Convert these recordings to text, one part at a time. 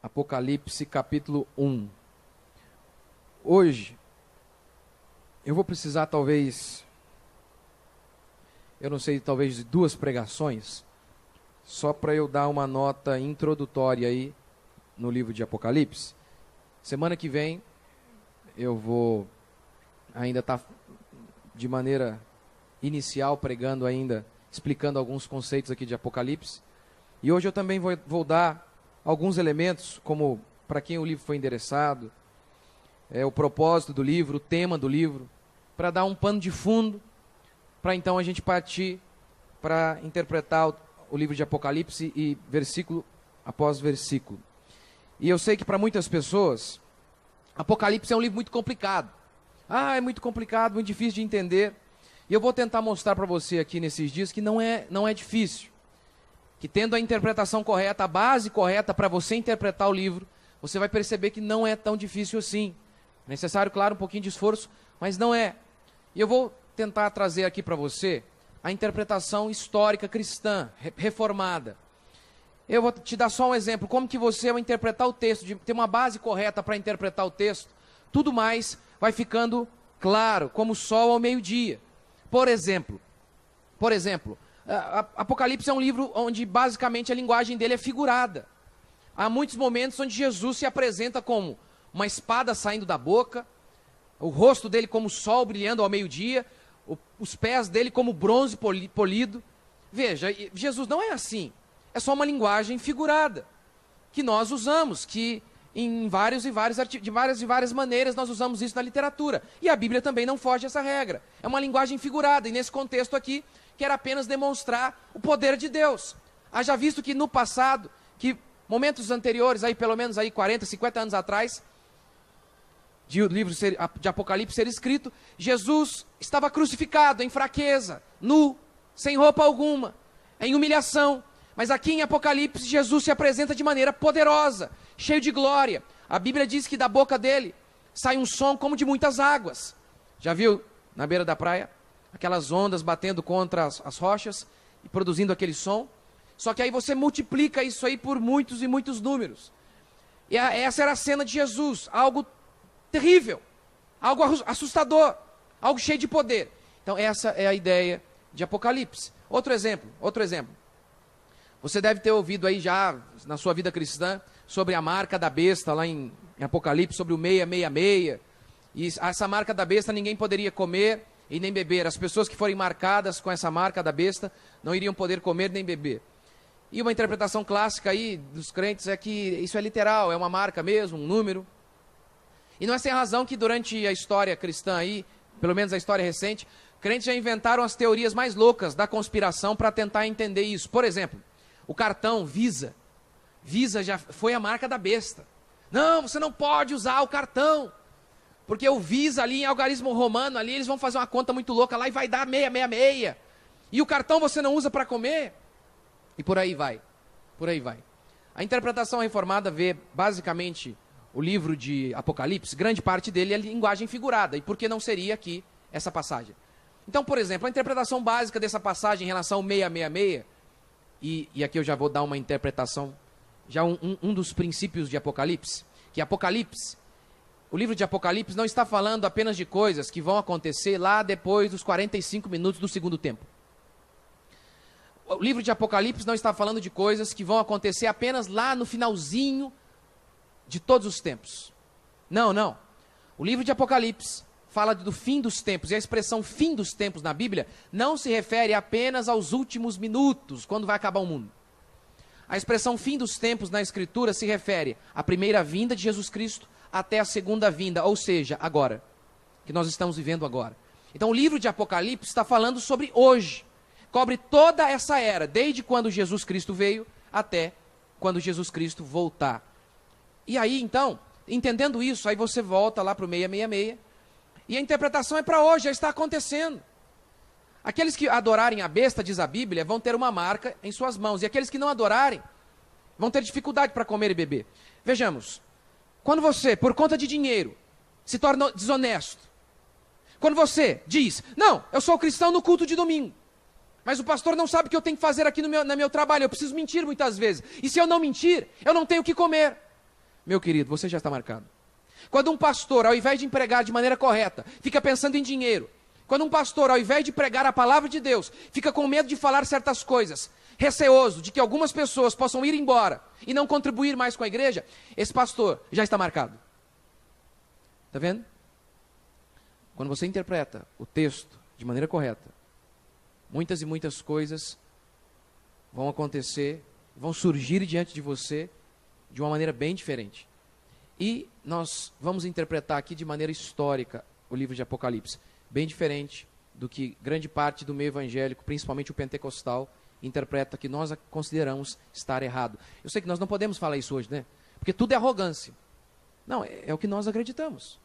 Apocalipse capítulo 1. Hoje, eu vou precisar talvez de 2 pregações, só para eu dar uma nota introdutória aí no livro de Apocalipse. Semana que vem, eu vou ainda estar de maneira inicial pregando ainda, explicando alguns conceitos aqui de Apocalipse. E hoje eu também vou dar alguns elementos, como para quem o livro foi endereçado, o propósito do livro, o tema do livro, para dar um pano de fundo, para então a gente partir para interpretar o livro de Apocalipse e versículo após versículo. E eu sei que para muitas pessoas, Apocalipse é um livro muito complicado. É muito complicado, muito difícil de entender. E eu vou tentar mostrar para você aqui nesses dias que não é difícil. Que tendo a interpretação correta, a base correta para você interpretar o livro, você vai perceber que não é tão difícil assim. É necessário, claro, um pouquinho de esforço, mas não é. E eu vou tentar trazer aqui para você a interpretação histórica cristã, reformada. Eu vou te dar só um exemplo, como que você vai interpretar o texto, de ter uma base correta para interpretar o texto, tudo mais vai ficando claro, como o sol ao meio-dia. Por exemplo, Apocalipse é um livro onde basicamente a linguagem dele é figurada. Há muitos momentos onde Jesus se apresenta como uma espada saindo da boca, o rosto dele como o sol brilhando ao meio-dia, os pés dele como bronze polido. Veja, Jesus não é assim. É só uma linguagem figurada, que nós usamos, que de várias maneiras nós usamos isso na literatura. E a Bíblia também não foge dessa regra. É uma linguagem figurada, e nesse contexto aqui, quer apenas demonstrar o poder de Deus. Haja visto que no passado, que momentos anteriores, aí pelo menos aí 40, 50 anos atrás, de o livro de Apocalipse ser escrito, Jesus estava crucificado em fraqueza, nu, sem roupa alguma, em humilhação. Mas aqui em Apocalipse, Jesus se apresenta de maneira poderosa, cheio de glória. A Bíblia diz que da boca dele sai um som como de muitas águas. Já viu na beira da praia? Aquelas ondas batendo contra as rochas e produzindo aquele som. Só que aí você multiplica isso aí por muitos e muitos números. E essa era a cena de Jesus, algo terrível, algo assustador, algo cheio de poder. Então essa é a ideia de Apocalipse. Outro exemplo. Você deve ter ouvido aí já na sua vida cristã sobre a marca da besta lá em Apocalipse, sobre o 666. E essa marca da besta ninguém poderia comer e nem beber. As pessoas que forem marcadas com essa marca da besta não iriam poder comer nem beber. E uma interpretação clássica aí dos crentes é que isso é literal, é uma marca mesmo, um número. E não é sem razão que durante a história cristã aí, pelo menos a história recente, crentes já inventaram as teorias mais loucas da conspiração para tentar entender isso. Por exemplo, o cartão Visa já foi a marca da besta. Não, você não pode usar o cartão, porque o Visa ali em algarismo romano, ali eles vão fazer uma conta muito louca lá e vai dar 666. E o cartão você não usa para comer. E por aí vai. A interpretação reformada vê basicamente o livro de Apocalipse, grande parte dele é linguagem figurada. E por que não seria aqui essa passagem? Então, por exemplo, a interpretação básica dessa passagem em relação ao 666, e aqui eu já vou dar uma interpretação, já um dos princípios de Apocalipse, que Apocalipse, o livro de Apocalipse não está falando apenas de coisas que vão acontecer lá depois dos 45 minutos do segundo tempo. O livro de Apocalipse não está falando de coisas que vão acontecer apenas lá no finalzinho de todos os tempos. Não. O livro de Apocalipse fala do fim dos tempos, e a expressão fim dos tempos na Bíblia não se refere apenas aos últimos minutos, quando vai acabar o mundo. A expressão fim dos tempos na Escritura se refere à primeira vinda de Jesus Cristo até a segunda vinda, ou seja, agora, que nós estamos vivendo agora. Então o livro de Apocalipse está falando sobre hoje, cobre toda essa era, desde quando Jesus Cristo veio até quando Jesus Cristo voltar. E aí então, entendendo isso, aí você volta lá para o 666, e a interpretação é para hoje, já está acontecendo. Aqueles que adorarem a besta, diz a Bíblia, vão ter uma marca em suas mãos. E aqueles que não adorarem, vão ter dificuldade para comer e beber. Vejamos, quando você, por conta de dinheiro, se torna desonesto, quando você diz, não, eu sou cristão no culto de domingo, mas o pastor não sabe o que eu tenho que fazer aqui no meu trabalho, eu preciso mentir muitas vezes. E se eu não mentir, eu não tenho o que comer. meu querido, você já está marcado. Quando um pastor, ao invés de pregar de maneira correta, fica pensando em dinheiro, quando um pastor, ao invés de pregar a palavra de Deus, fica com medo de falar certas coisas, receoso de que algumas pessoas possam ir embora e não contribuir mais com a igreja, esse pastor já está marcado. Está vendo? Quando você interpreta o texto de maneira correta, muitas e muitas coisas vão acontecer, vão surgir diante de você de uma maneira bem diferente. E nós vamos interpretar aqui de maneira histórica o livro de Apocalipse, bem diferente do que grande parte do meio evangélico, principalmente o pentecostal, interpreta, que nós consideramos estar errado. Eu sei que nós não podemos falar isso hoje, né? Porque tudo é arrogância. Não, é o que nós acreditamos,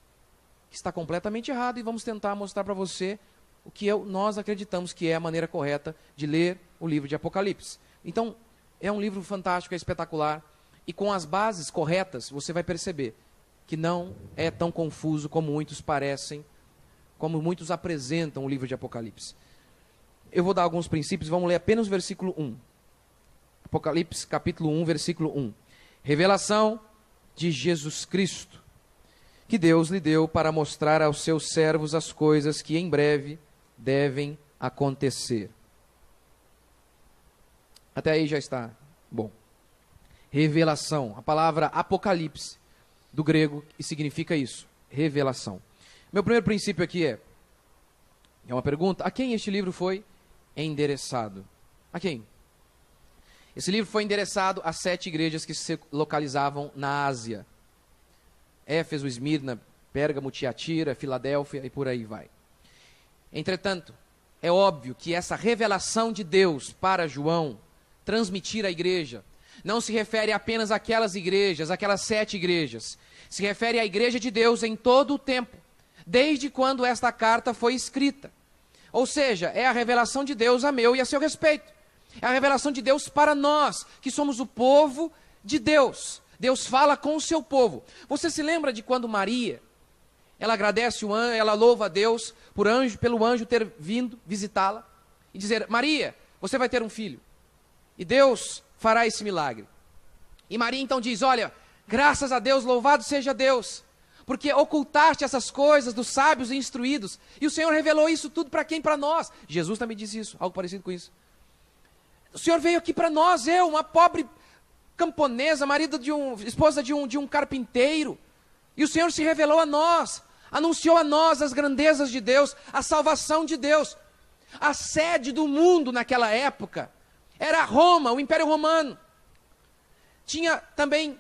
que está completamente errado, e vamos tentar mostrar para você o que nós acreditamos que é a maneira correta de ler o livro de Apocalipse. Então, é um livro fantástico, é espetacular, e com as bases corretas, você vai perceber que não é tão confuso como muitos parecem, como muitos apresentam o livro de Apocalipse. Eu vou dar alguns princípios, vamos ler apenas o versículo 1. Apocalipse, capítulo 1, versículo 1. Revelação de Jesus Cristo, que Deus lhe deu para mostrar aos seus servos as coisas que em breve devem acontecer. Até aí já está bom. Revelação, a palavra Apocalipse, do grego, e significa isso, revelação. Meu primeiro princípio aqui é uma pergunta: a quem este livro foi endereçado? A quem? Esse livro foi endereçado a 7 igrejas que se localizavam na Ásia: Éfeso, Esmirna, Pérgamo, Tiatira, Filadélfia e por aí vai. Entretanto, é óbvio que essa revelação de Deus para João transmitir à igreja não se refere apenas àquelas igrejas, aquelas 7 igrejas. Se refere à igreja de Deus em todo o tempo, desde quando esta carta foi escrita. Ou seja, é a revelação de Deus a meu e a seu respeito. É a revelação de Deus para nós, que somos o povo de Deus. Deus fala com o seu povo. Você se lembra de quando Maria, ela agradece o anjo, ela louva a Deus pelo anjo ter vindo visitá-la e dizer: Maria, você vai ter um filho. E Deus fará esse milagre. E Maria então diz: olha, graças a Deus, louvado seja Deus, porque ocultaste essas coisas dos sábios e instruídos, e o Senhor revelou isso tudo para quem? Para nós. Jesus também disse isso, algo parecido com isso. O Senhor veio aqui para nós, uma pobre camponesa, esposa de um carpinteiro, e o Senhor se revelou a nós, anunciou a nós as grandezas de Deus, a salvação de Deus. A sede do mundo naquela época era Roma, o Império Romano. Tinha também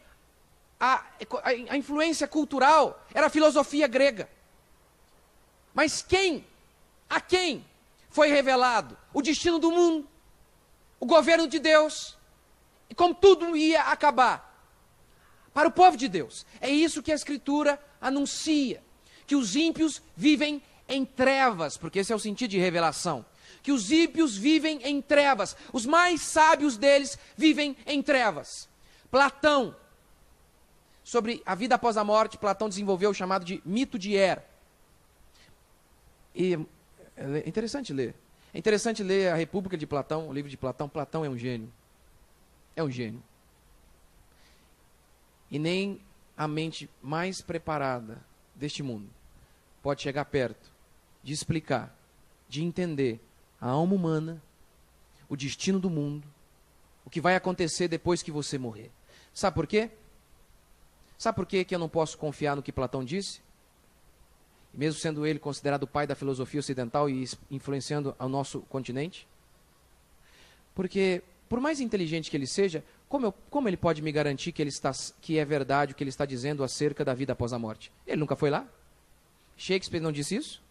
a influência cultural, era a filosofia grega. Mas a quem foi revelado o destino do mundo, o governo de Deus, e como tudo ia acabar? Para o povo de Deus. É isso que a Escritura anuncia, que os ímpios vivem em trevas, porque esse é o sentido de revelação. Que os ímpios vivem em trevas, os mais sábios deles vivem em trevas. Platão, sobre a vida após a morte, Platão desenvolveu o chamado de mito de Er. E é interessante ler. É interessante ler a República de Platão, o livro de Platão. Platão é um gênio. É um gênio. E nem a mente mais preparada deste mundo pode chegar perto de explicar, de entender a alma humana, o destino do mundo, o que vai acontecer depois que você morrer. Sabe por quê? Sabe por quê que eu não posso confiar no que Platão disse? E mesmo sendo ele considerado o pai da filosofia ocidental e influenciando o nosso continente? Porque, por mais inteligente que ele seja, como ele pode me garantir que é verdade o que ele está dizendo acerca da vida após a morte? Ele nunca foi lá? Shakespeare não disse isso?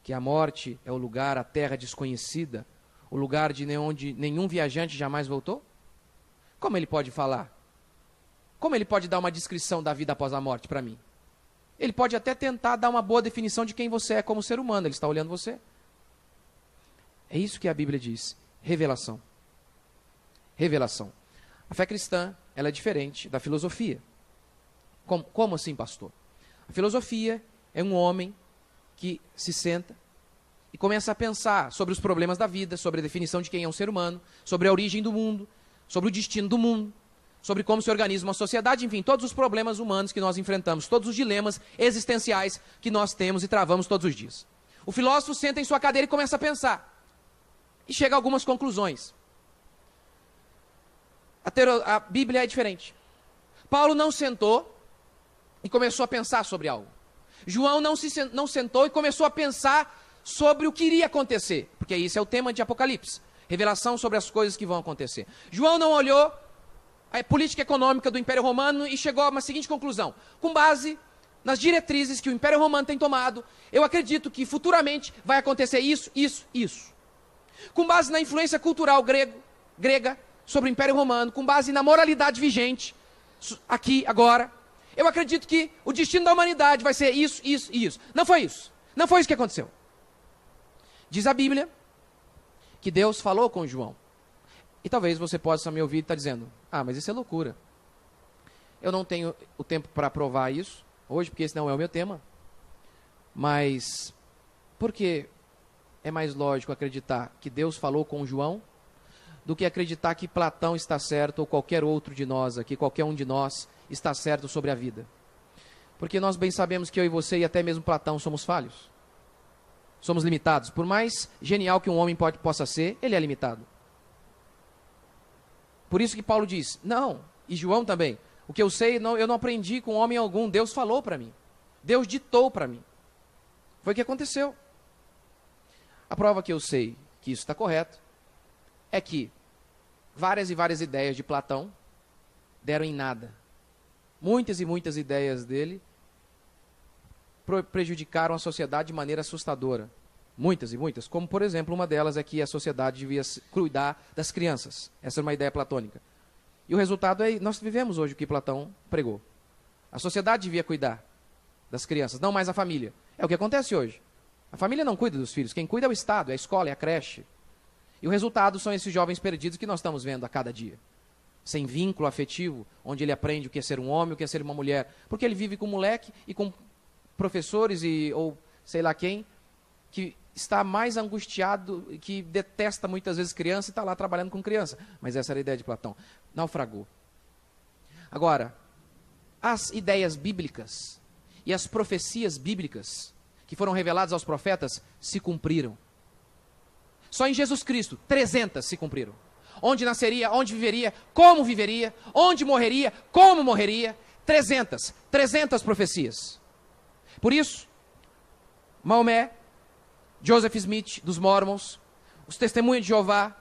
Que a morte é o lugar, a terra desconhecida, o lugar de onde nenhum viajante jamais voltou? Como ele pode falar? Como ele pode dar uma descrição da vida após a morte para mim? Ele pode até tentar dar uma boa definição de quem você é como ser humano, ele está olhando você. É isso que a Bíblia diz, revelação. Revelação. A fé cristã, ela é diferente da filosofia. Como assim, pastor? A filosofia é um homem que se senta e começa a pensar sobre os problemas da vida, sobre a definição de quem é um ser humano, sobre a origem do mundo, sobre o destino do mundo, sobre como se organiza uma sociedade, enfim, todos os problemas humanos que nós enfrentamos, todos os dilemas existenciais que nós temos e travamos todos os dias. O filósofo senta em sua cadeira e começa a pensar. E chega a algumas conclusões. A Bíblia é diferente. Paulo não sentou e começou a pensar sobre algo. João não sentou e começou a pensar sobre o que iria acontecer, porque esse é o tema de Apocalipse, revelação sobre as coisas que vão acontecer. João não olhou a política econômica do Império Romano e chegou a uma seguinte conclusão: com base nas diretrizes que o Império Romano tem tomado, eu acredito que futuramente vai acontecer isso, isso, isso. Com base na influência cultural grega sobre o Império Romano, com base na moralidade vigente, aqui, agora, eu acredito que o destino da humanidade vai ser isso, isso e isso. Não foi isso. Não foi isso que aconteceu. Diz a Bíblia que Deus falou com João. E talvez você possa me ouvir e estar dizendo: ah, mas isso é loucura. Eu não tenho o tempo para provar isso hoje, porque esse não é o meu tema. Mas por que é mais lógico acreditar que Deus falou com João do que acreditar que Platão está certo ou qualquer outro de nós aqui, qualquer um de nós está certo sobre a vida? Porque nós bem sabemos que eu e você e até mesmo Platão somos falhos. Somos limitados. Por mais genial que um homem possa ser, ele é limitado. Por isso que Paulo diz, não, e João também, o que eu sei, eu não aprendi com homem algum, Deus falou para mim. Deus ditou para mim. Foi o que aconteceu. A prova que eu sei que isso está correto é que várias e várias ideias de Platão deram em nada. Muitas e muitas ideias dele prejudicaram a sociedade de maneira assustadora. Muitas e muitas. Como, por exemplo, uma delas é que a sociedade devia cuidar das crianças. Essa é uma ideia platônica. E o resultado é, nós vivemos hoje o que Platão pregou. A sociedade devia cuidar das crianças, não mais a família. É o que acontece hoje. A família não cuida dos filhos. Quem cuida é o Estado, é a escola, é a creche. E o resultado são esses jovens perdidos que nós estamos vendo a cada dia. Sem vínculo afetivo, onde ele aprende o que é ser um homem, o que é ser uma mulher. Porque ele vive com um moleque e com professores ou sei lá quem, que está mais angustiado, que detesta muitas vezes criança e está lá trabalhando com criança. Mas essa era a ideia de Platão. Naufragou. Agora, as ideias bíblicas e as profecias bíblicas que foram reveladas aos profetas se cumpriram. Só em Jesus Cristo, 300 se cumpriram. Onde nasceria, onde viveria, onde morreria, como morreria. 300 profecias. Por isso, Maomé, Joseph Smith, dos Mormons, os Testemunhos de Jeová,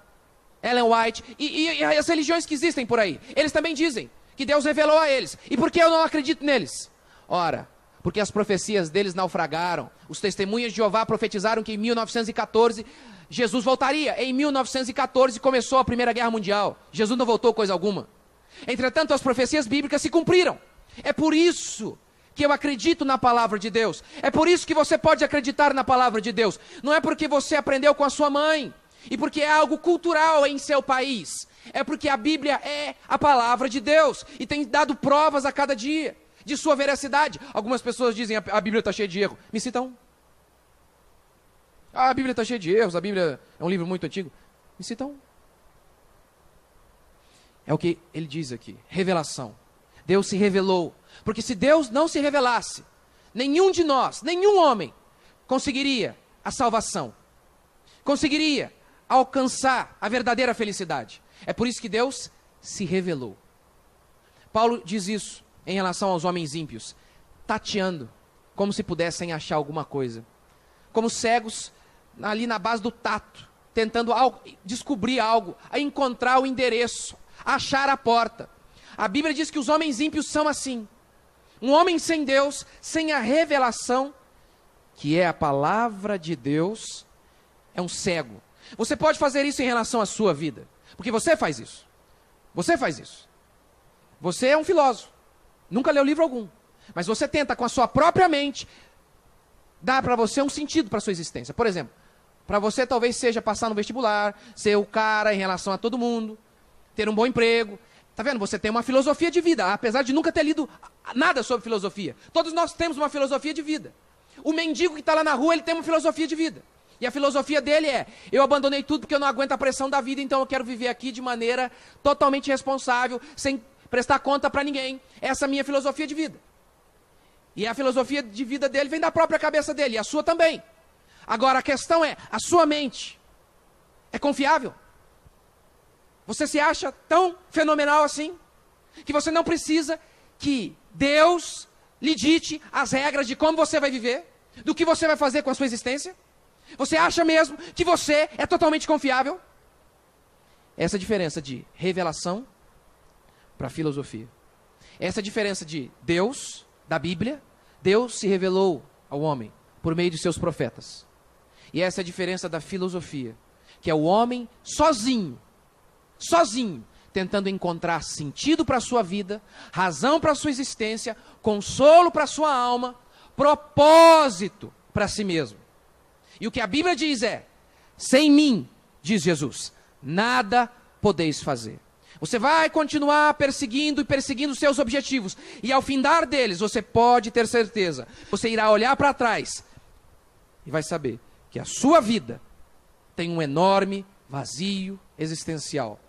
Ellen White e as religiões que existem por aí, eles também dizem que Deus revelou a eles. E por que eu não acredito neles? Ora, porque as profecias deles naufragaram. Os Testemunhas de Jeová profetizaram que em 1914 Jesus voltaria. Em 1914 começou a Primeira Guerra Mundial. Jesus não voltou coisa alguma. Entretanto, as profecias bíblicas se cumpriram. É por isso que eu acredito na palavra de Deus. É por isso que você pode acreditar na palavra de Deus. Não é porque você aprendeu com a sua mãe e porque é algo cultural em seu país. É porque a Bíblia é a palavra de Deus e tem dado provas a cada dia de sua veracidade. Algumas pessoas dizem a Bíblia está cheia de erro. Me cita um. A Bíblia está cheia de erros, a Bíblia é um livro muito antigo. Me cita um. É o que ele diz aqui, revelação. Deus se revelou. Porque se Deus não se revelasse, nenhum de nós, nenhum homem, conseguiria a salvação. Conseguiria alcançar a verdadeira felicidade. É por isso que Deus se revelou. Paulo diz isso em relação aos homens ímpios, tateando, como se pudessem achar alguma coisa. Como cegos, ali na base do tato, tentando descobrir algo, encontrar o endereço, achar a porta. A Bíblia diz que os homens ímpios são assim. Um homem sem Deus, sem a revelação, que é a palavra de Deus, é um cego. Você pode fazer isso em relação à sua vida, porque você faz isso. Você faz isso. Você é um filósofo, nunca leu livro algum, mas você tenta com a sua própria mente dar para você um sentido para a sua existência. Por exemplo, para você talvez seja passar no vestibular, ser o cara em relação a todo mundo, ter um bom emprego. Tá vendo? Você tem uma filosofia de vida, apesar de nunca ter lido nada sobre filosofia. Todos nós temos uma filosofia de vida. O mendigo que está lá na rua, ele tem uma filosofia de vida. E a filosofia dele é, eu abandonei tudo porque eu não aguento a pressão da vida, então eu quero viver aqui de maneira totalmente responsável, sem prestar conta para ninguém. Essa é a minha filosofia de vida. E a filosofia de vida dele vem da própria cabeça dele, e a sua também. Agora a questão é, a sua mente é confiável? Você se acha tão fenomenal assim, que você não precisa que Deus lhe dite as regras de como você vai viver, do que você vai fazer com a sua existência? Você acha mesmo que você é totalmente confiável? Essa é a diferença de revelação para filosofia. Essa é a diferença de Deus, da Bíblia. Deus se revelou ao homem por meio de seus profetas. E essa é a diferença da filosofia, que é o homem sozinho, tentando encontrar sentido para a sua vida, razão para a sua existência, consolo para a sua alma, propósito para si mesmo. E o que a Bíblia diz é, sem mim, diz Jesus, nada podeis fazer. Você vai continuar perseguindo e perseguindo os seus objetivos. E ao findar deles, você pode ter certeza. Você irá olhar para trás e vai saber que a sua vida tem um enorme vazio existencial.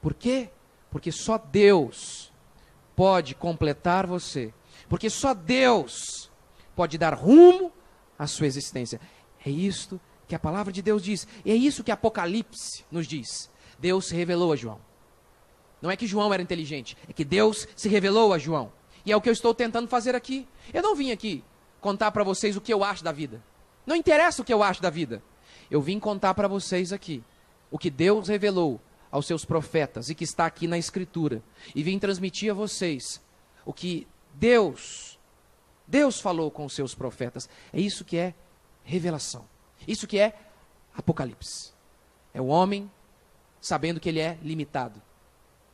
Por quê? Porque só Deus pode completar você. Porque só Deus pode dar rumo à sua existência. É isto que a palavra de Deus diz. E é isso que Apocalipse nos diz. Deus se revelou a João. Não é que João era inteligente, é que Deus se revelou a João. E é o que eu estou tentando fazer aqui. Eu não vim aqui contar para vocês o que eu acho da vida. Não interessa o que eu acho da vida. Eu vim contar para vocês aqui o que Deus revelou aos seus profetas e que está aqui na Escritura. E vim transmitir a vocês o que Deus falou com os seus profetas. É isso que é revelação. Isso que é Apocalipse. É o homem sabendo que ele é limitado.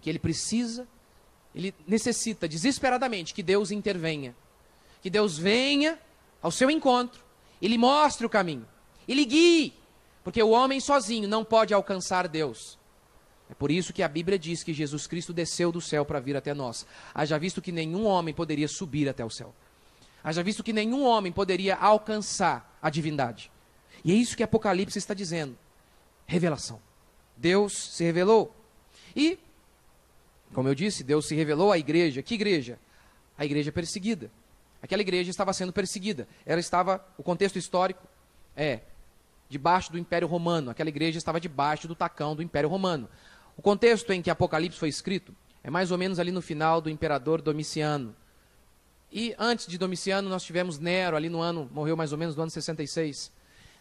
Que ele necessita desesperadamente que Deus intervenha. Que Deus venha ao seu encontro e lhe mostre o caminho. E lhe guie. Porque o homem sozinho não pode alcançar Deus. É por isso que a Bíblia diz que Jesus Cristo desceu do céu para vir até nós. Haja visto que nenhum homem poderia subir até o céu. Haja visto que nenhum homem poderia alcançar a divindade. E é isso que Apocalipse está dizendo. Revelação. Deus se revelou. E, como eu disse, Deus se revelou à igreja. Que igreja? A igreja perseguida. Aquela igreja estava sendo perseguida. O contexto histórico debaixo do Império Romano. Aquela igreja estava debaixo do tacão do Império Romano. O contexto em que Apocalipse foi escrito é mais ou menos ali no final do imperador Domiciano. E antes de Domiciano nós tivemos Nero, morreu mais ou menos no ano 66.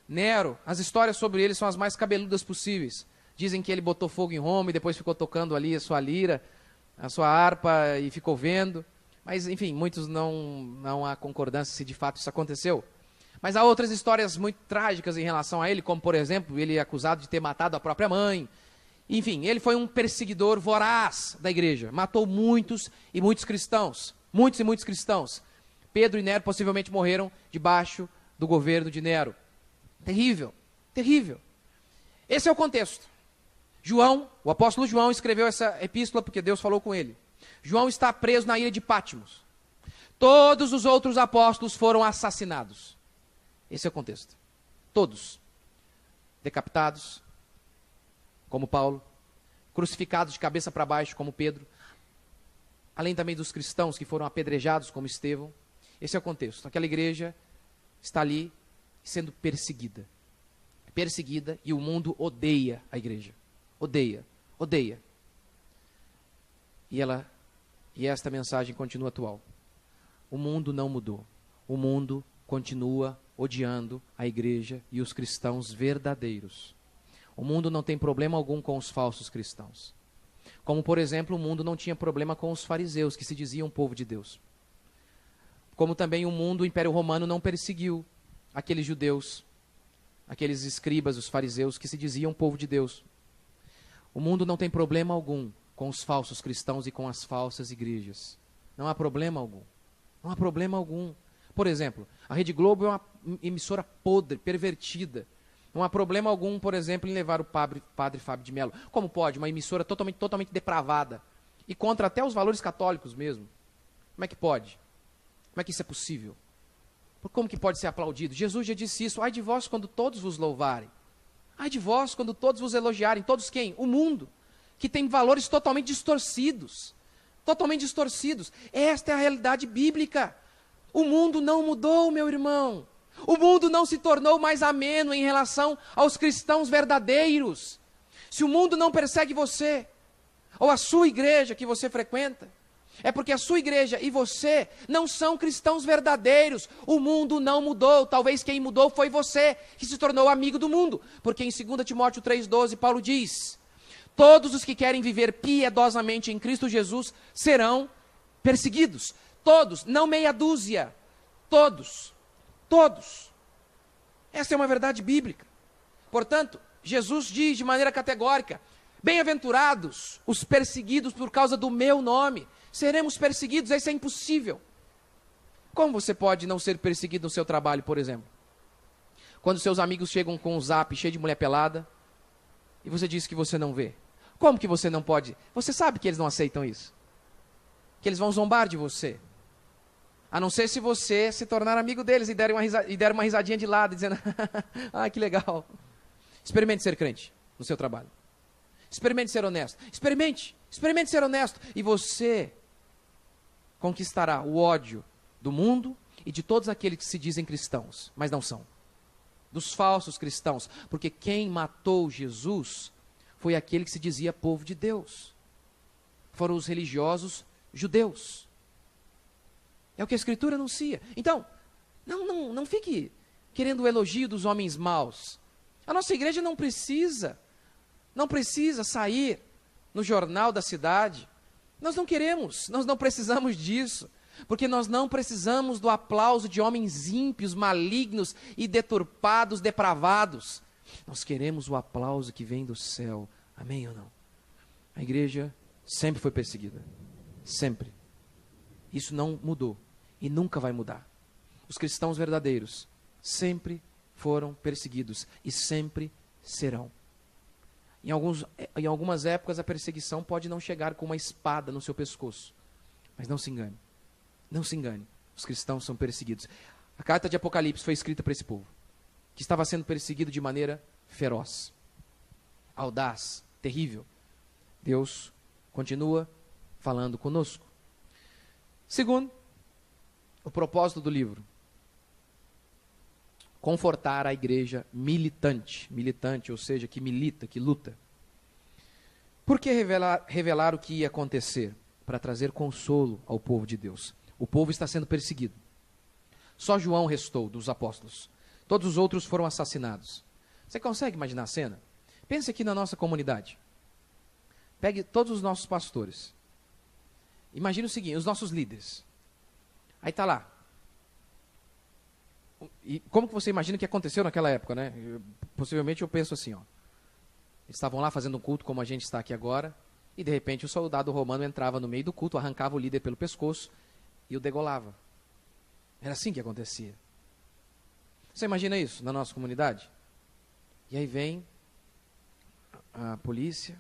Nero, as histórias sobre ele são as mais cabeludas possíveis. Dizem que ele botou fogo em Roma e depois ficou tocando ali a sua lira, a sua harpa e ficou vendo. Mas, enfim, muitos não há concordância se de fato isso aconteceu. Mas há outras histórias muito trágicas em relação a ele, como, por exemplo, ele é acusado de ter matado a própria mãe. Enfim, ele foi um perseguidor voraz da igreja. Matou muitos e muitos cristãos. Muitos e muitos cristãos. Pedro e Nero possivelmente morreram debaixo do governo de Nero. Terrível, terrível. Esse é o contexto. João, o apóstolo João, escreveu essa epístola porque Deus falou com ele. João está preso na ilha de Patmos. Todos os outros apóstolos foram assassinados. Esse é o contexto. Todos. Decapitados, como Paulo. Crucificados de cabeça para baixo, como Pedro. Além também dos cristãos que foram apedrejados, como Estevão. Esse é o contexto. Aquela igreja está ali sendo perseguida. Perseguida, e o mundo odeia a igreja. Odeia. E esta mensagem continua atual. O mundo não mudou. O mundo continua odiando a igreja e os cristãos verdadeiros. O mundo não tem problema algum com os falsos cristãos. Como, por exemplo, o mundo não tinha problema com os fariseus, que se diziam povo de Deus. Como também o Império Romano não perseguiu aqueles judeus, aqueles escribas, os fariseus, que se diziam povo de Deus. O mundo não tem problema algum com os falsos cristãos e com as falsas igrejas. Não há problema algum. Não há problema algum. Por exemplo, a Rede Globo é uma emissora podre, pervertida. Não há problema algum, por exemplo, em levar o padre Fábio de Mello. Como pode? Uma emissora totalmente depravada. E contra até os valores católicos mesmo. Como é que pode? Como é que isso é possível? Como que pode ser aplaudido? Jesus já disse isso. Ai de vós quando todos vos louvarem. Ai de vós quando todos vos elogiarem. Todos quem? O mundo. Que tem valores totalmente distorcidos. totalmente distorcidos. Esta é a realidade bíblica. O mundo não mudou, meu irmão. O mundo não se tornou mais ameno em relação aos cristãos verdadeiros. Se o mundo não persegue você, ou a sua igreja que você frequenta, é porque a sua igreja e você não são cristãos verdadeiros. O mundo não mudou. Talvez quem mudou foi você, que se tornou amigo do mundo. Porque em 2 Timóteo 3,12, Paulo diz: todos os que querem viver piedosamente em Cristo Jesus serão perseguidos. Todos, não meia dúzia. Todos. Todos. Essa é uma verdade bíblica. Portanto, Jesus diz de maneira categórica: bem-aventurados os perseguidos por causa do meu nome. Seremos perseguidos, isso é impossível. Como você pode não ser perseguido no seu trabalho, por exemplo? Quando seus amigos chegam com um zap cheio de mulher pelada, e você diz que você não vê. Como que você não pode? Você sabe que eles não aceitam isso. Que eles vão zombar de você. A não ser se você se tornar amigo deles e der uma risadinha de lado, dizendo: ah, que legal. Experimente ser crente no seu trabalho. Experimente ser honesto. Experimente ser honesto. E você conquistará o ódio do mundo e de todos aqueles que se dizem cristãos, mas não são. Dos falsos cristãos. Porque quem matou Jesus foi aquele que se dizia povo de Deus. Foram os religiosos judeus. É o que a Escritura anuncia. Então, não fique querendo o elogio dos homens maus. A nossa igreja não precisa sair no jornal da cidade. Nós não queremos, nós não precisamos disso. Porque nós não precisamos do aplauso de homens ímpios, malignos e deturpados, depravados. Nós queremos o aplauso que vem do céu. Amém ou não? A igreja sempre foi perseguida. Sempre. Isso não mudou e nunca vai mudar. Os cristãos verdadeiros sempre foram perseguidos e sempre serão. Em algumas épocas a perseguição pode não chegar com uma espada no seu pescoço. Mas não se engane. Não se engane. Os cristãos são perseguidos. A carta de Apocalipse foi escrita para esse povo, que estava sendo perseguido de maneira feroz, audaz, terrível. Deus continua falando conosco. Segundo, o propósito do livro: confortar a igreja militante. Militante, ou seja, que milita, que luta. Por que revelar o que ia acontecer? Para trazer consolo ao povo de Deus. O povo está sendo perseguido. Só João restou dos apóstolos. Todos os outros foram assassinados. Você consegue imaginar a cena? Pense aqui na nossa comunidade. Pegue todos os nossos pastores. Imagine o seguinte, os nossos líderes. Aí está lá. E como que você imagina que aconteceu naquela época, né? Possivelmente eu penso assim, ó. Eles estavam lá fazendo um culto como a gente está aqui agora, e de repente o soldado romano entrava no meio do culto, arrancava o líder pelo pescoço e o degolava. Era assim que acontecia. Você imagina isso na nossa comunidade? E aí vem a polícia,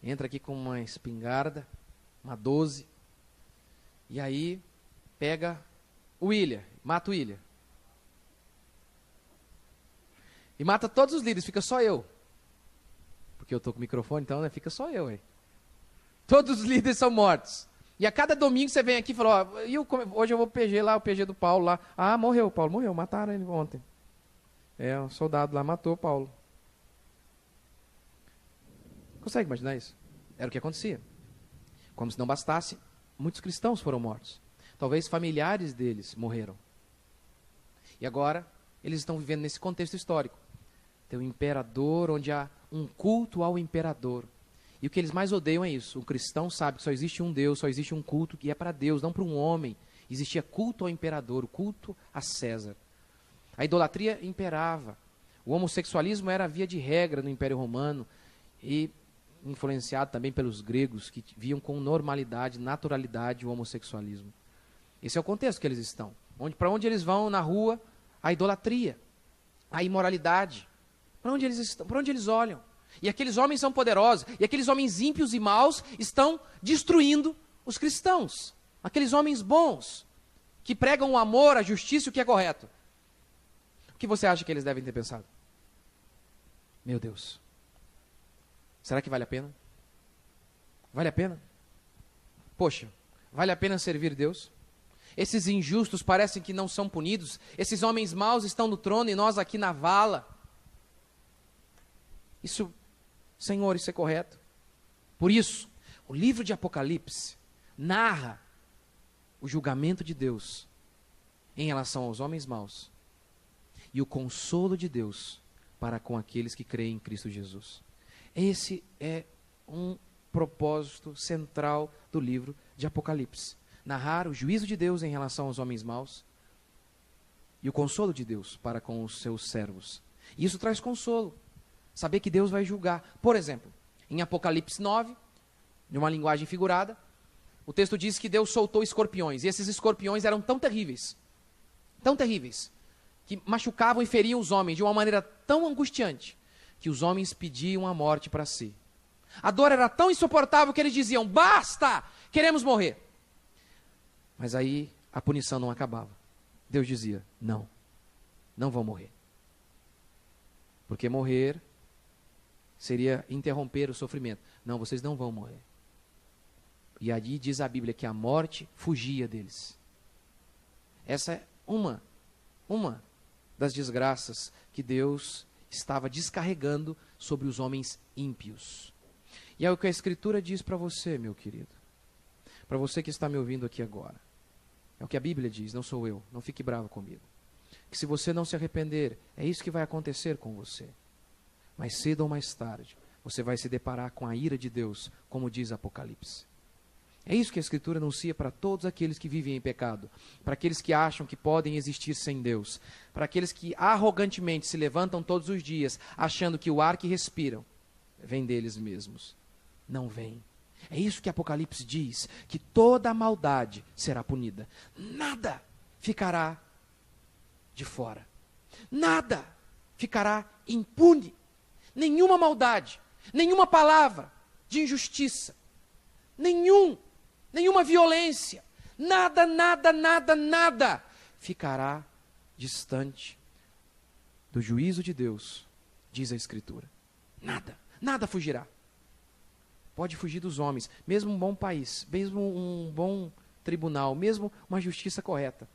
entra aqui com uma espingarda, uma 12, e aí pega o William, mata o William. E mata todos os líderes, fica só eu. Porque eu estou com o microfone, então né, fica só eu aí. Todos os líderes são mortos. E a cada domingo você vem aqui e fala: ó, hoje eu vou PG lá, o PG do Paulo lá. Ah, morreu, Paulo, morreu, mataram ele ontem. Um soldado lá matou o Paulo. Consegue imaginar isso? Era o que acontecia. Como se não bastasse, muitos cristãos foram mortos. Talvez familiares deles morreram. E agora, eles estão vivendo nesse contexto histórico. Tem um imperador, onde há um culto ao imperador. E o que eles mais odeiam é isso. O cristão sabe que só existe um Deus, só existe um culto que é para Deus, não para um homem. Existia culto ao imperador, o culto a César. A idolatria imperava. O homossexualismo era via de regra no Império Romano e influenciado também pelos gregos, que viam com normalidade, naturalidade o homossexualismo. Esse é o contexto que eles estão. Para onde eles vão na rua, a idolatria, a imoralidade. Para onde eles estão? Para onde eles olham? E aqueles homens são poderosos, e aqueles homens ímpios e maus estão destruindo os cristãos. Aqueles homens bons, que pregam o amor, a justiça e o que é correto. O que você acha que eles devem ter pensado? Meu Deus, será que vale a pena? Vale a pena? Poxa, vale a pena servir Deus? Esses injustos parecem que não são punidos. Esses homens maus estão no trono e nós aqui na vala. Isso, Senhor, isso é correto? Por isso, o livro de Apocalipse narra o julgamento de Deus em relação aos homens maus e o consolo de Deus para com aqueles que creem em Cristo Jesus. Esse é um propósito central do livro de Apocalipse. Narrar o juízo de Deus em relação aos homens maus e o consolo de Deus para com os seus servos. E isso traz consolo, saber que Deus vai julgar. Por exemplo, em Apocalipse 9, de uma linguagem figurada, o texto diz que Deus soltou escorpiões, e esses escorpiões eram tão terríveis, que machucavam e feriam os homens de uma maneira tão angustiante, que os homens pediam a morte para si. A dor era tão insuportável que eles diziam: basta, queremos morrer. Mas aí a punição não acabava. Deus dizia: não, não vão morrer. Porque morrer seria interromper o sofrimento. Não, vocês não vão morrer. E ali diz a Bíblia que a morte fugia deles. Essa é uma das desgraças que Deus estava descarregando sobre os homens ímpios. E é o que a Escritura diz para você, meu querido. Para você que está me ouvindo aqui agora. É o que a Bíblia diz, não sou eu. Não fique bravo comigo. Que se você não se arrepender, é isso que vai acontecer com você. Mais cedo ou mais tarde, você vai se deparar com a ira de Deus, como diz Apocalipse. É isso que a Escritura anuncia para todos aqueles que vivem em pecado, para aqueles que acham que podem existir sem Deus, para aqueles que arrogantemente se levantam todos os dias, achando que o ar que respiram vem deles mesmos. Não vem. É isso que Apocalipse diz, que toda a maldade será punida. Nada ficará de fora. Nada ficará impune. Nenhuma maldade, nenhuma palavra de injustiça, nenhuma violência, nada ficará distante do juízo de Deus, diz a Escritura. Nada fugirá. Pode fugir dos homens, mesmo um bom país, mesmo um bom tribunal, mesmo uma justiça correta.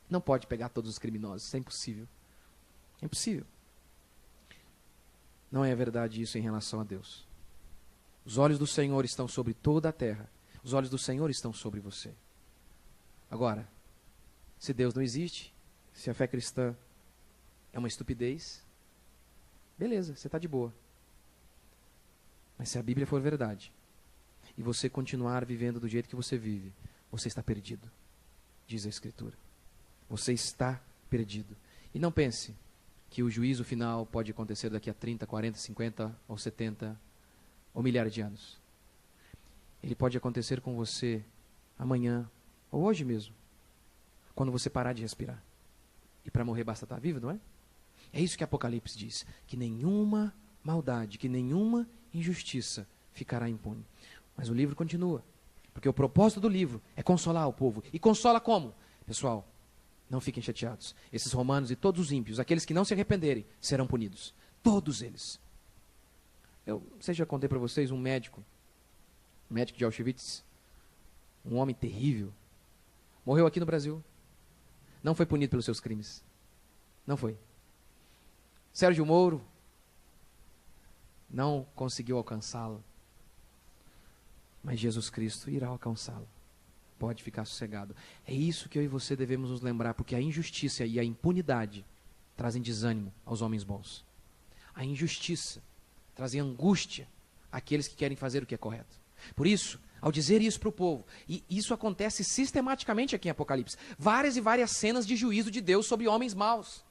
Não pode pegar todos os criminosos, isso é impossível. É impossível. Não é verdade isso em relação a Deus. Os olhos do Senhor estão sobre toda a terra. Os olhos do Senhor estão sobre você. Agora, se Deus não existe, se a fé cristã é uma estupidez, beleza, você está de boa. Mas se a Bíblia for verdade, e você continuar vivendo do jeito que você vive, você está perdido, diz a Escritura. Você está perdido. E não pense que o juízo final pode acontecer daqui a 30, 40, 50 ou 70 ou milhares de anos. Ele pode acontecer com você amanhã ou hoje mesmo, quando você parar de respirar. E para morrer basta estar vivo, não é? É isso que Apocalipse diz, que nenhuma maldade, que nenhuma injustiça ficará impune. Mas o livro continua, porque o propósito do livro é consolar o povo. E consola como? Pessoal, não fiquem chateados. Esses romanos e todos os ímpios, aqueles que não se arrependerem, serão punidos. Todos eles. Eu não sei se já contei para vocês um médico de Auschwitz, um homem terrível, morreu aqui no Brasil. Não foi punido pelos seus crimes. Não foi. Sérgio Moro não conseguiu alcançá-lo. Mas Jesus Cristo irá alcançá-lo. Pode ficar sossegado. É isso que eu e você devemos nos lembrar, porque a injustiça e a impunidade trazem desânimo aos homens bons. A injustiça trazem angústia àqueles que querem fazer o que é correto. Por isso, ao dizer isso para o povo, e isso acontece sistematicamente aqui em Apocalipse, várias e várias cenas de juízo de Deus sobre homens maus.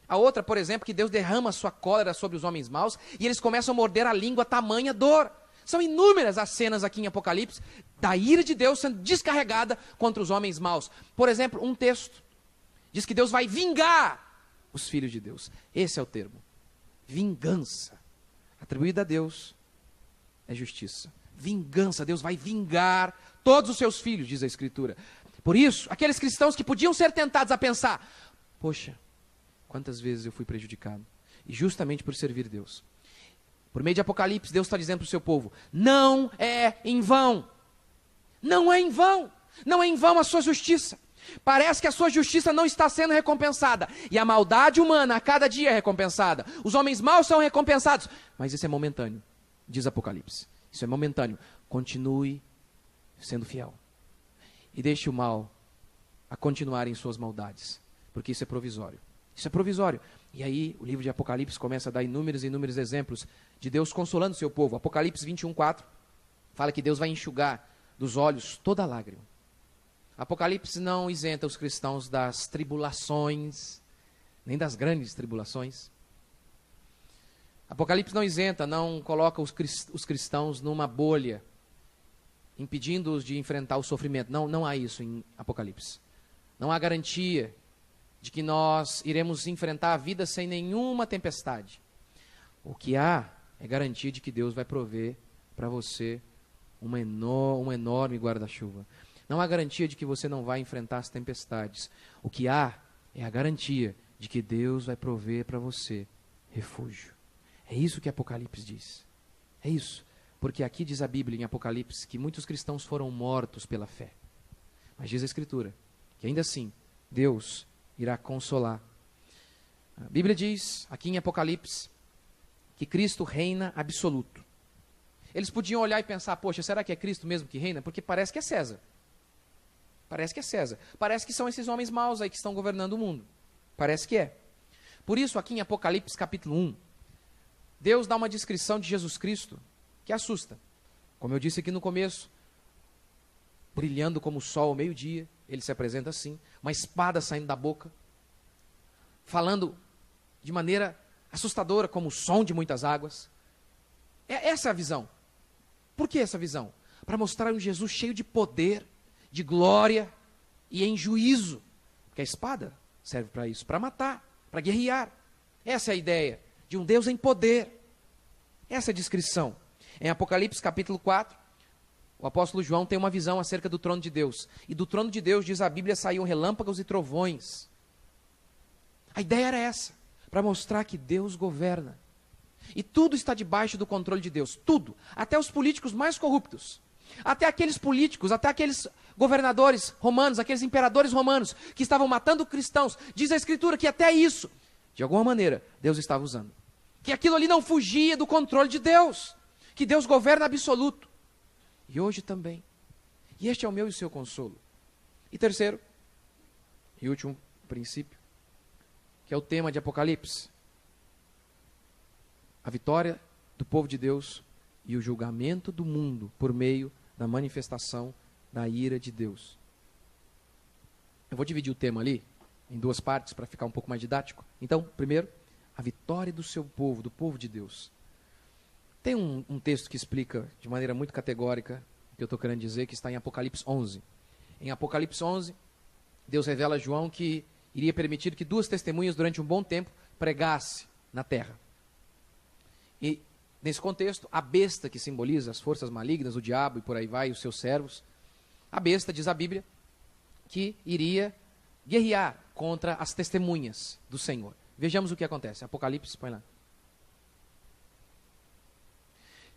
A outra, por exemplo, que Deus derrama sua cólera sobre os homens maus e eles começam a morder a língua, tamanha dor. São inúmeras as cenas aqui em Apocalipse da ira de Deus sendo descarregada contra os homens maus. Por exemplo, um texto diz que Deus vai vingar os filhos de Deus. Esse é o termo. Vingança. Atribuída a Deus é justiça. Vingança. Deus vai vingar todos os seus filhos, diz a Escritura. Por isso, aqueles cristãos que podiam ser tentados a pensar: poxa, quantas vezes eu fui prejudicado. E justamente por servir Deus. Por meio de Apocalipse, Deus está dizendo para o seu povo: não é em vão. Não é em vão. Não é em vão a sua justiça. Parece que a sua justiça não está sendo recompensada. E a maldade humana a cada dia é recompensada. Os homens maus são recompensados. Mas isso é momentâneo, diz Apocalipse. Isso é momentâneo. Continue sendo fiel. E deixe o mal a continuar em suas maldades. Porque isso é provisório. Isso é provisório. E aí o livro de Apocalipse começa a dar inúmeros e inúmeros exemplos de Deus consolando o seu povo. Apocalipse 21:4 fala que Deus vai enxugar dos olhos toda lágrima. Apocalipse não isenta os cristãos das tribulações, nem das grandes tribulações. Apocalipse não isenta, não coloca os cristãos numa bolha, impedindo-os de enfrentar o sofrimento. Não há isso em Apocalipse. Não há garantia de que nós iremos enfrentar a vida sem nenhuma tempestade. O que há é garantia de que Deus vai prover para você um enorme guarda-chuva. Não há garantia de que você não vai enfrentar as tempestades. O que há é a garantia de que Deus vai prover para você refúgio. É isso que Apocalipse diz. É isso. Porque aqui diz a Bíblia em Apocalipse que muitos cristãos foram mortos pela fé. Mas diz a Escritura que ainda assim Deus irá consolar. A Bíblia diz aqui em Apocalipse que Cristo reina absoluto. Eles podiam olhar e pensar, poxa, será que é Cristo mesmo que reina? Porque parece que é César. Parece que é César. Parece que são esses homens maus aí que estão governando o mundo. Parece que é. Por isso, aqui em Apocalipse capítulo 1, Deus dá uma descrição de Jesus Cristo que assusta. Como eu disse aqui no começo, brilhando como o sol ao meio-dia, ele se apresenta assim, uma espada saindo da boca, falando de maneira assustadora, como o som de muitas águas. Essa é a visão. Por que essa visão? Para mostrar um Jesus cheio de poder, de glória e em juízo. Porque a espada serve para isso, para matar, para guerrear. Essa é a ideia de um Deus em poder. Essa é a descrição. Em Apocalipse capítulo 4, o apóstolo João tem uma visão acerca do trono de Deus. E do trono de Deus, diz a Bíblia, saíam relâmpagos e trovões. A ideia era essa, para mostrar que Deus governa. E tudo está debaixo do controle de Deus. Tudo. Até os políticos mais corruptos. Até aqueles políticos, até aqueles governadores romanos, aqueles imperadores romanos que estavam matando cristãos. Diz a Escritura que até isso, de alguma maneira, Deus estava usando. Que aquilo ali não fugia do controle de Deus. Que Deus governa absoluto. E hoje também. E este é o meu e o seu consolo. E terceiro, e último princípio, que é o tema de Apocalipse. A vitória do povo de Deus e o julgamento do mundo por meio da manifestação da ira de Deus. Eu vou dividir o tema ali em duas partes para ficar um pouco mais didático. Então, primeiro, a vitória do seu povo, do povo de Deus. Tem um texto que explica de maneira muito categórica o que eu estou querendo dizer, que está em Apocalipse 11. Em Apocalipse 11, Deus revela a João que iria permitir que duas testemunhas durante um bom tempo pregasse na terra. E nesse contexto, a besta que simboliza as forças malignas, o diabo e por aí vai, os seus servos, a besta, diz a Bíblia, que iria guerrear contra as testemunhas do Senhor. Vejamos o que acontece. Apocalipse, põe lá.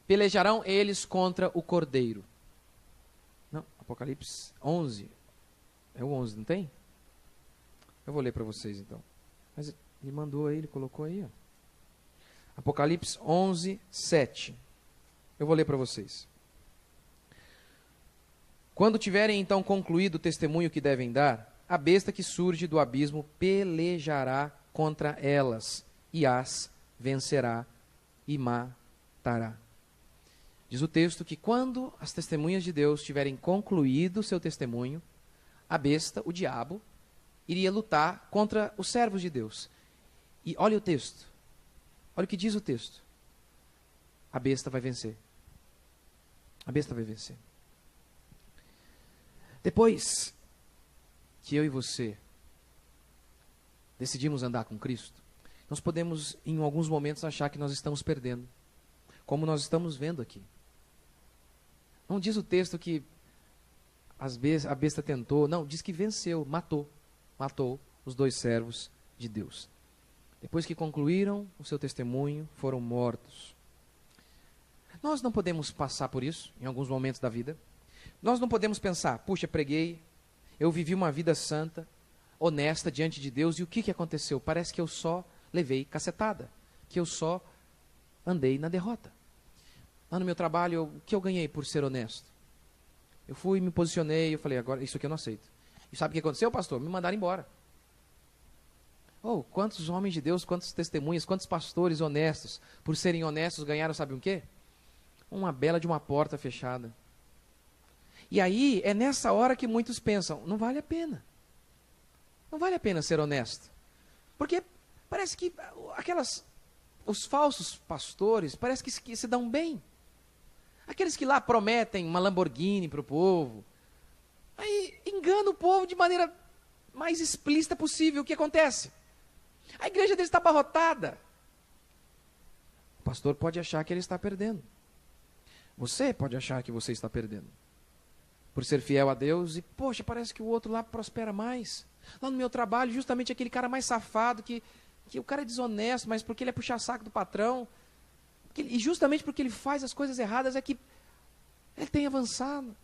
Pelejarão eles contra o Cordeiro. Não, Apocalipse 11. É o 11, não tem? Eu vou ler para vocês então. Mas ele mandou aí, ele colocou aí, ó. Apocalipse 11, 7. Eu vou ler para vocês. Quando tiverem então concluído o testemunho que devem dar, a besta que surge do abismo pelejará contra elas e as vencerá e matará. Diz o texto que quando as testemunhas de Deus tiverem concluído o seu testemunho, a besta, o diabo, iria lutar contra os servos de Deus. E olha o texto. Olha o que diz o texto. A besta vai vencer. A besta vai vencer. Depois que eu e você decidimos andar com Cristo, nós podemos, em alguns momentos, achar que nós estamos perdendo. Como nós estamos vendo aqui. Não diz o texto que a besta tentou. Não, diz que venceu, matou. Matou os dois servos de Deus. Depois que concluíram o seu testemunho, foram mortos. Nós não podemos passar por isso em alguns momentos da vida. Nós não podemos pensar, puxa, preguei, eu vivi uma vida santa, honesta diante de Deus, e o que aconteceu? Parece que eu só levei cacetada, que eu só andei na derrota. Lá no meu trabalho, o que eu ganhei por ser honesto? Eu fui, me posicionei, eu falei, agora isso aqui eu não aceito. E sabe o que aconteceu, pastor? Me mandaram embora. Oh, quantos homens de Deus, quantas testemunhas, quantos pastores honestos, por serem honestos, ganharam, sabe o quê? Uma bela de uma porta fechada. E aí, é nessa hora que muitos pensam, não vale a pena. Não vale a pena ser honesto. Porque parece que os falsos pastores, parece que se dão bem. Aqueles que lá prometem uma Lamborghini para o povo, aí enganam o povo de maneira mais explícita possível. O que acontece? A igreja deles está abarrotada. O pastor pode achar que ele está perdendo. Você pode achar que você está perdendo. Por ser fiel a Deus e, poxa, parece que o outro lá prospera mais. Lá no meu trabalho, justamente aquele cara mais safado, que o cara é desonesto, mas porque ele é puxa-saco do patrão, e justamente porque ele faz as coisas erradas é que ele tem avançado.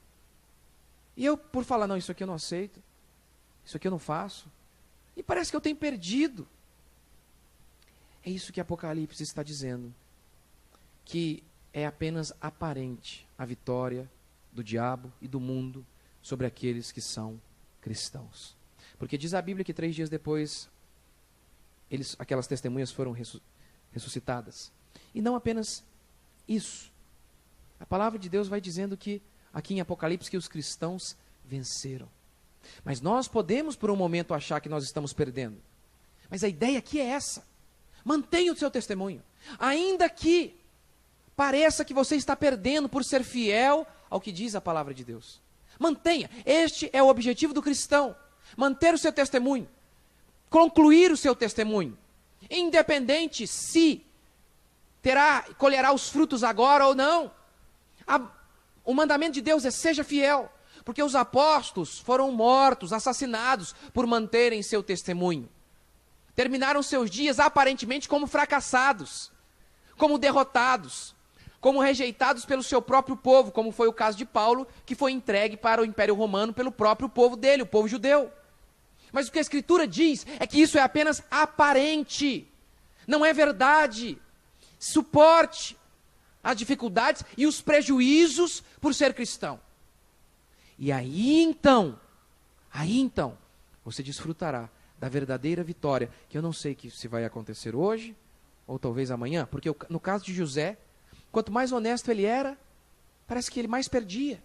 E eu, por falar, não, isso aqui eu não aceito, isso aqui eu não faço, e parece que eu tenho perdido. É isso que Apocalipse está dizendo, que é apenas aparente a vitória do diabo e do mundo sobre aqueles que são cristãos. Porque diz a Bíblia que 3 dias depois, aquelas testemunhas foram ressuscitadas. E não apenas isso. A palavra de Deus vai dizendo que, aqui em Apocalipse, que os cristãos venceram. Mas nós podemos por um momento achar que nós estamos perdendo. Mas a ideia aqui é essa. Mantenha o seu testemunho. Ainda que pareça que você está perdendo por ser fiel ao que diz a palavra de Deus. Mantenha. Este é o objetivo do cristão. Manter o seu testemunho. Concluir o seu testemunho. Independente se colherá os frutos agora ou não. O mandamento de Deus é seja fiel, porque os apóstolos foram mortos, assassinados por manterem seu testemunho. Terminaram seus dias aparentemente como fracassados, como derrotados, como rejeitados pelo seu próprio povo, como foi o caso de Paulo, que foi entregue para o Império Romano pelo próprio povo dele, o povo judeu. Mas o que a Escritura diz é que isso é apenas aparente, não é verdade. Suporte as dificuldades e os prejuízos por ser cristão. E aí então, você desfrutará da verdadeira vitória, que eu não sei se vai acontecer hoje, ou talvez amanhã, porque no caso de José, quanto mais honesto ele era, parece que ele mais perdia.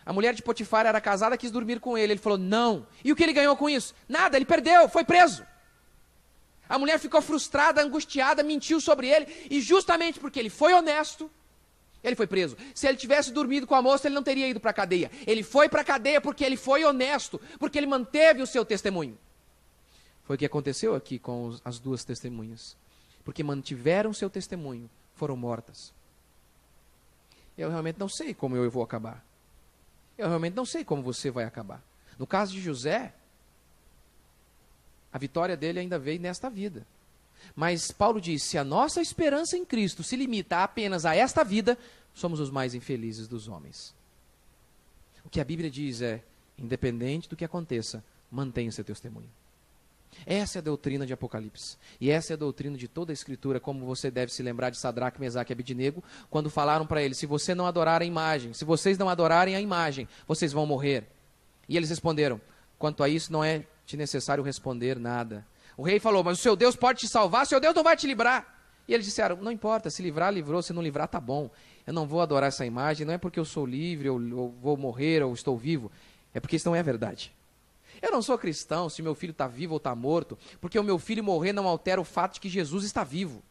A mulher de Potifar era casada, quis dormir com ele, ele falou não. E o que ele ganhou com isso? Nada, ele perdeu, foi preso. A mulher ficou frustrada, angustiada, mentiu sobre ele, e justamente porque ele foi honesto, ele foi preso. Se ele tivesse dormido com a moça, ele não teria ido para a cadeia. Ele foi para a cadeia porque ele foi honesto, porque ele manteve o seu testemunho. Foi o que aconteceu aqui com as duas testemunhas. Porque mantiveram seu testemunho, foram mortas. Eu realmente não sei como eu vou acabar. Eu realmente não sei como você vai acabar. No caso de José, a vitória dele ainda veio nesta vida. Mas Paulo diz, se a nossa esperança em Cristo se limita apenas a esta vida, somos os mais infelizes dos homens. O que a Bíblia diz é, independente do que aconteça, mantenha seu testemunho. Essa é a doutrina de Apocalipse. E essa é a doutrina de toda a Escritura, como você deve se lembrar de Sadraque, Mesaque e Abednego, quando falaram para ele, se você não adorar a imagem, se vocês não adorarem a imagem, vocês vão morrer. E eles responderam, quanto a isso não é necessário responder nada. O rei falou, mas o seu Deus pode te salvar, seu Deus não vai te livrar. E eles disseram, não importa, se livrar, livrou, se não livrar, tá bom. Eu não vou adorar essa imagem, não é porque eu sou livre, ou vou morrer, ou estou vivo, é porque isso não é verdade. Eu não sou cristão se meu filho está vivo ou está morto, porque o meu filho morrer não altera o fato de que Jesus está vivo.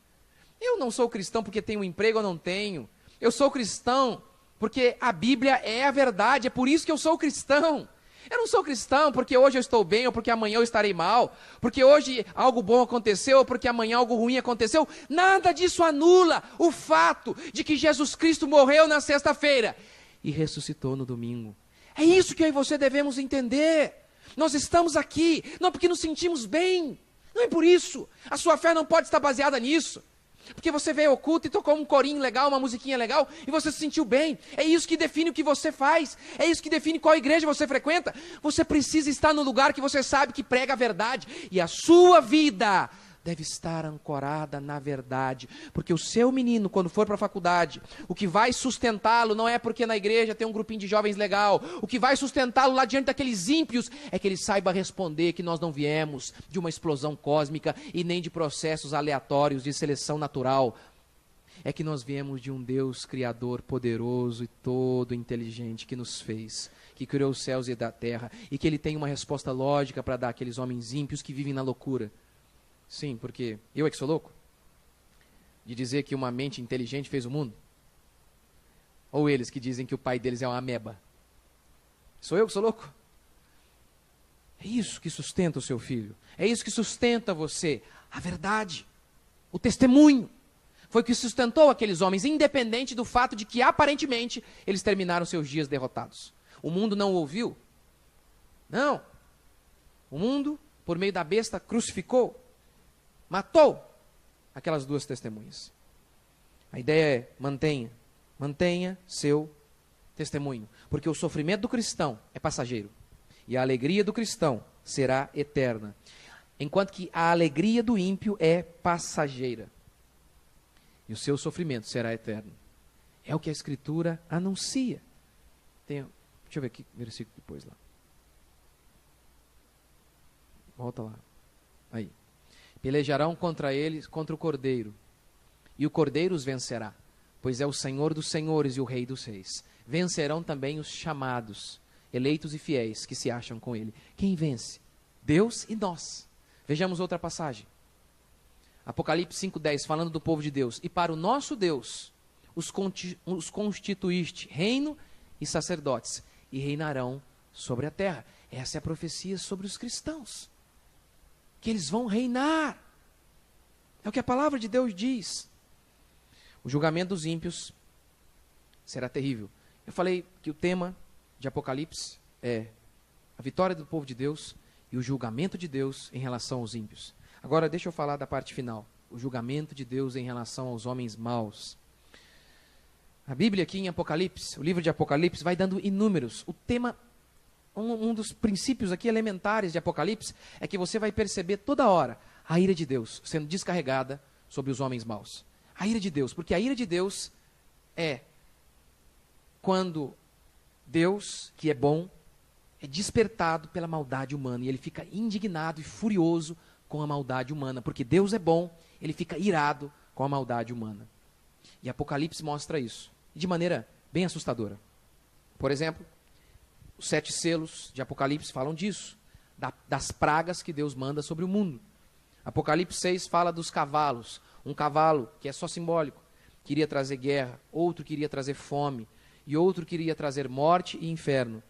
Eu não sou cristão porque tenho um emprego ou não tenho. Eu sou cristão porque a Bíblia é a verdade, é por isso que eu sou cristão. Eu não sou cristão porque hoje eu estou bem ou porque amanhã eu estarei mal, porque hoje algo bom aconteceu ou porque amanhã algo ruim aconteceu. Nada disso anula o fato de que Jesus Cristo morreu na sexta-feira e ressuscitou no domingo. É isso que eu e você devemos entender. Nós estamos aqui, não porque nos sentimos bem, não é por isso. A sua fé não pode estar baseada nisso. Porque você veio ao culto e tocou um corinho legal, uma musiquinha legal, e você se sentiu bem. É isso que define o que você faz. É isso que define qual igreja você frequenta. Você precisa estar no lugar que você sabe que prega a verdade. E a sua vida deve estar ancorada na verdade. Porque o seu menino, quando for para a faculdade, o que vai sustentá-lo não é porque na igreja tem um grupinho de jovens legal. O que vai sustentá-lo lá diante daqueles ímpios é que ele saiba responder que nós não viemos de uma explosão cósmica e nem de processos aleatórios de seleção natural. É que nós viemos de um Deus criador poderoso e todo inteligente que nos fez, que criou os céus e a terra, e que ele tem uma resposta lógica para dar àqueles homens ímpios que vivem na loucura. Sim, porque eu é que sou louco? De dizer que uma mente inteligente fez o mundo? Ou eles que dizem que o pai deles é uma ameba? Sou eu que sou louco? É isso que sustenta o seu filho. É isso que sustenta você. A verdade. O testemunho. Foi o que sustentou aqueles homens, independente do fato de que, aparentemente, eles terminaram seus dias derrotados. O mundo não o ouviu? Não. O mundo, por meio da besta, crucificou. Matou aquelas duas testemunhas. A ideia é mantenha seu testemunho, porque o sofrimento do cristão é passageiro e a alegria do cristão será eterna, enquanto que a alegria do ímpio é passageira e o seu sofrimento será eterno. É o que a Escritura anuncia. Deixa eu ver aqui, versículo depois lá. Volta lá. Aí. Pelejarão contra eles, contra o Cordeiro, e o Cordeiro os vencerá, pois é o Senhor dos senhores e o Rei dos reis. Vencerão também os chamados, eleitos e fiéis, que se acham com ele. Quem vence? Deus e nós. Vejamos outra passagem. Apocalipse 5:10, falando do povo de Deus. E para o nosso Deus, os constituíste reino e sacerdotes, e reinarão sobre a terra. Essa é a profecia sobre os cristãos. Que eles vão reinar. É o que a palavra de Deus diz. O julgamento dos ímpios será terrível. Eu falei que o tema de Apocalipse é a vitória do povo de Deus e o julgamento de Deus em relação aos ímpios. Agora deixa eu falar da parte final. O julgamento de Deus em relação aos homens maus. A Bíblia aqui em Apocalipse, o livro de Apocalipse, vai dando inúmeros. O tema, um dos princípios aqui elementares de Apocalipse é que você vai perceber toda hora a ira de Deus sendo descarregada sobre os homens maus. A ira de Deus, porque a ira de Deus é quando Deus, que é bom, é despertado pela maldade humana e ele fica indignado e furioso com a maldade humana, porque Deus é bom, ele fica irado com a maldade humana. E Apocalipse mostra isso, de maneira bem assustadora. Por exemplo, os 7 selos de Apocalipse falam disso, das pragas que Deus manda sobre o mundo. Apocalipse 6 fala dos cavalos, um cavalo que é só simbólico, queria trazer guerra, outro queria trazer fome, e outro queria trazer morte e inferno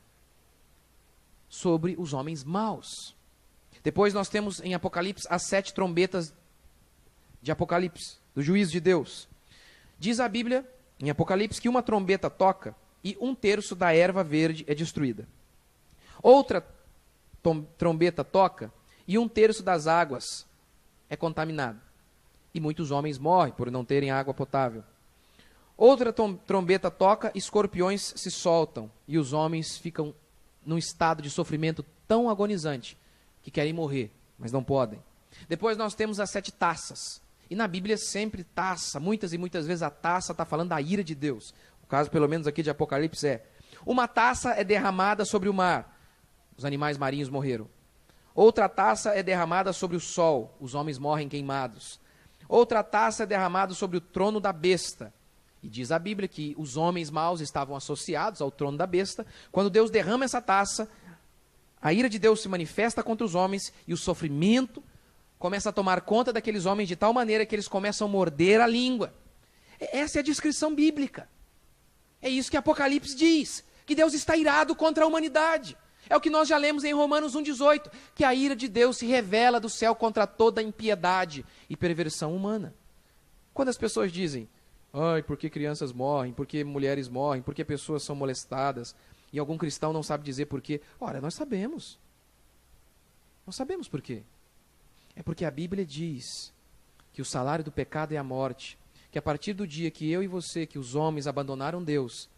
sobre os homens maus. Depois nós temos em Apocalipse as 7 trombetas de Apocalipse, do juízo de Deus. Diz a Bíblia, em Apocalipse, que uma trombeta toca e 1/3 da erva verde é destruída. Outra trombeta toca e 1/3 das águas é contaminado. E muitos homens morrem por não terem água potável. Outra trombeta toca, escorpiões se soltam e os homens ficam num estado de sofrimento tão agonizante que querem morrer, mas não podem. Depois nós temos as 7 taças. E na Bíblia sempre taça, muitas e muitas vezes a taça está falando da ira de Deus. O caso, pelo menos aqui de Apocalipse, é: uma taça é derramada sobre o mar, os animais marinhos morreram. Outra taça é derramada sobre o sol, os homens morrem queimados. Outra taça é derramada sobre o trono da besta. E diz a Bíblia que os homens maus estavam associados ao trono da besta. Quando Deus derrama essa taça, a ira de Deus se manifesta contra os homens e o sofrimento começa a tomar conta daqueles homens de tal maneira que eles começam a morder a língua. Essa é a descrição bíblica. É isso que Apocalipse diz, que Deus está irado contra a humanidade. É o que nós já lemos em Romanos 1,18, que a ira de Deus se revela do céu contra toda impiedade e perversão humana. Quando as pessoas dizem: ai, por que crianças morrem, por que mulheres morrem, por que pessoas são molestadas, e algum cristão não sabe dizer por quê. Ora, nós sabemos. Nós sabemos por quê. É porque a Bíblia diz que o salário do pecado é a morte, que a partir do dia que eu e você, que os homens abandonaram Deus,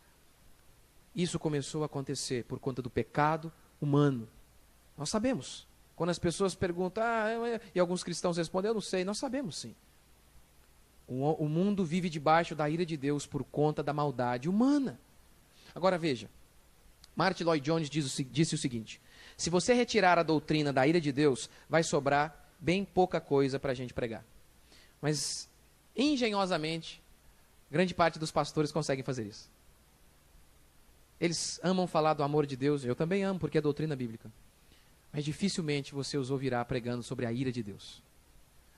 isso começou a acontecer por conta do pecado humano. Nós sabemos. Quando as pessoas perguntam, e alguns cristãos respondem, eu não sei, nós sabemos sim. O mundo vive debaixo da ira de Deus por conta da maldade humana. Agora veja, Martin Lloyd Jones disse o seguinte: se você retirar a doutrina da ira de Deus, vai sobrar bem pouca coisa para a gente pregar. Mas, engenhosamente, grande parte dos pastores conseguem fazer isso. Eles amam falar do amor de Deus, eu também amo, porque é doutrina bíblica. Mas dificilmente você os ouvirá pregando sobre a ira de Deus.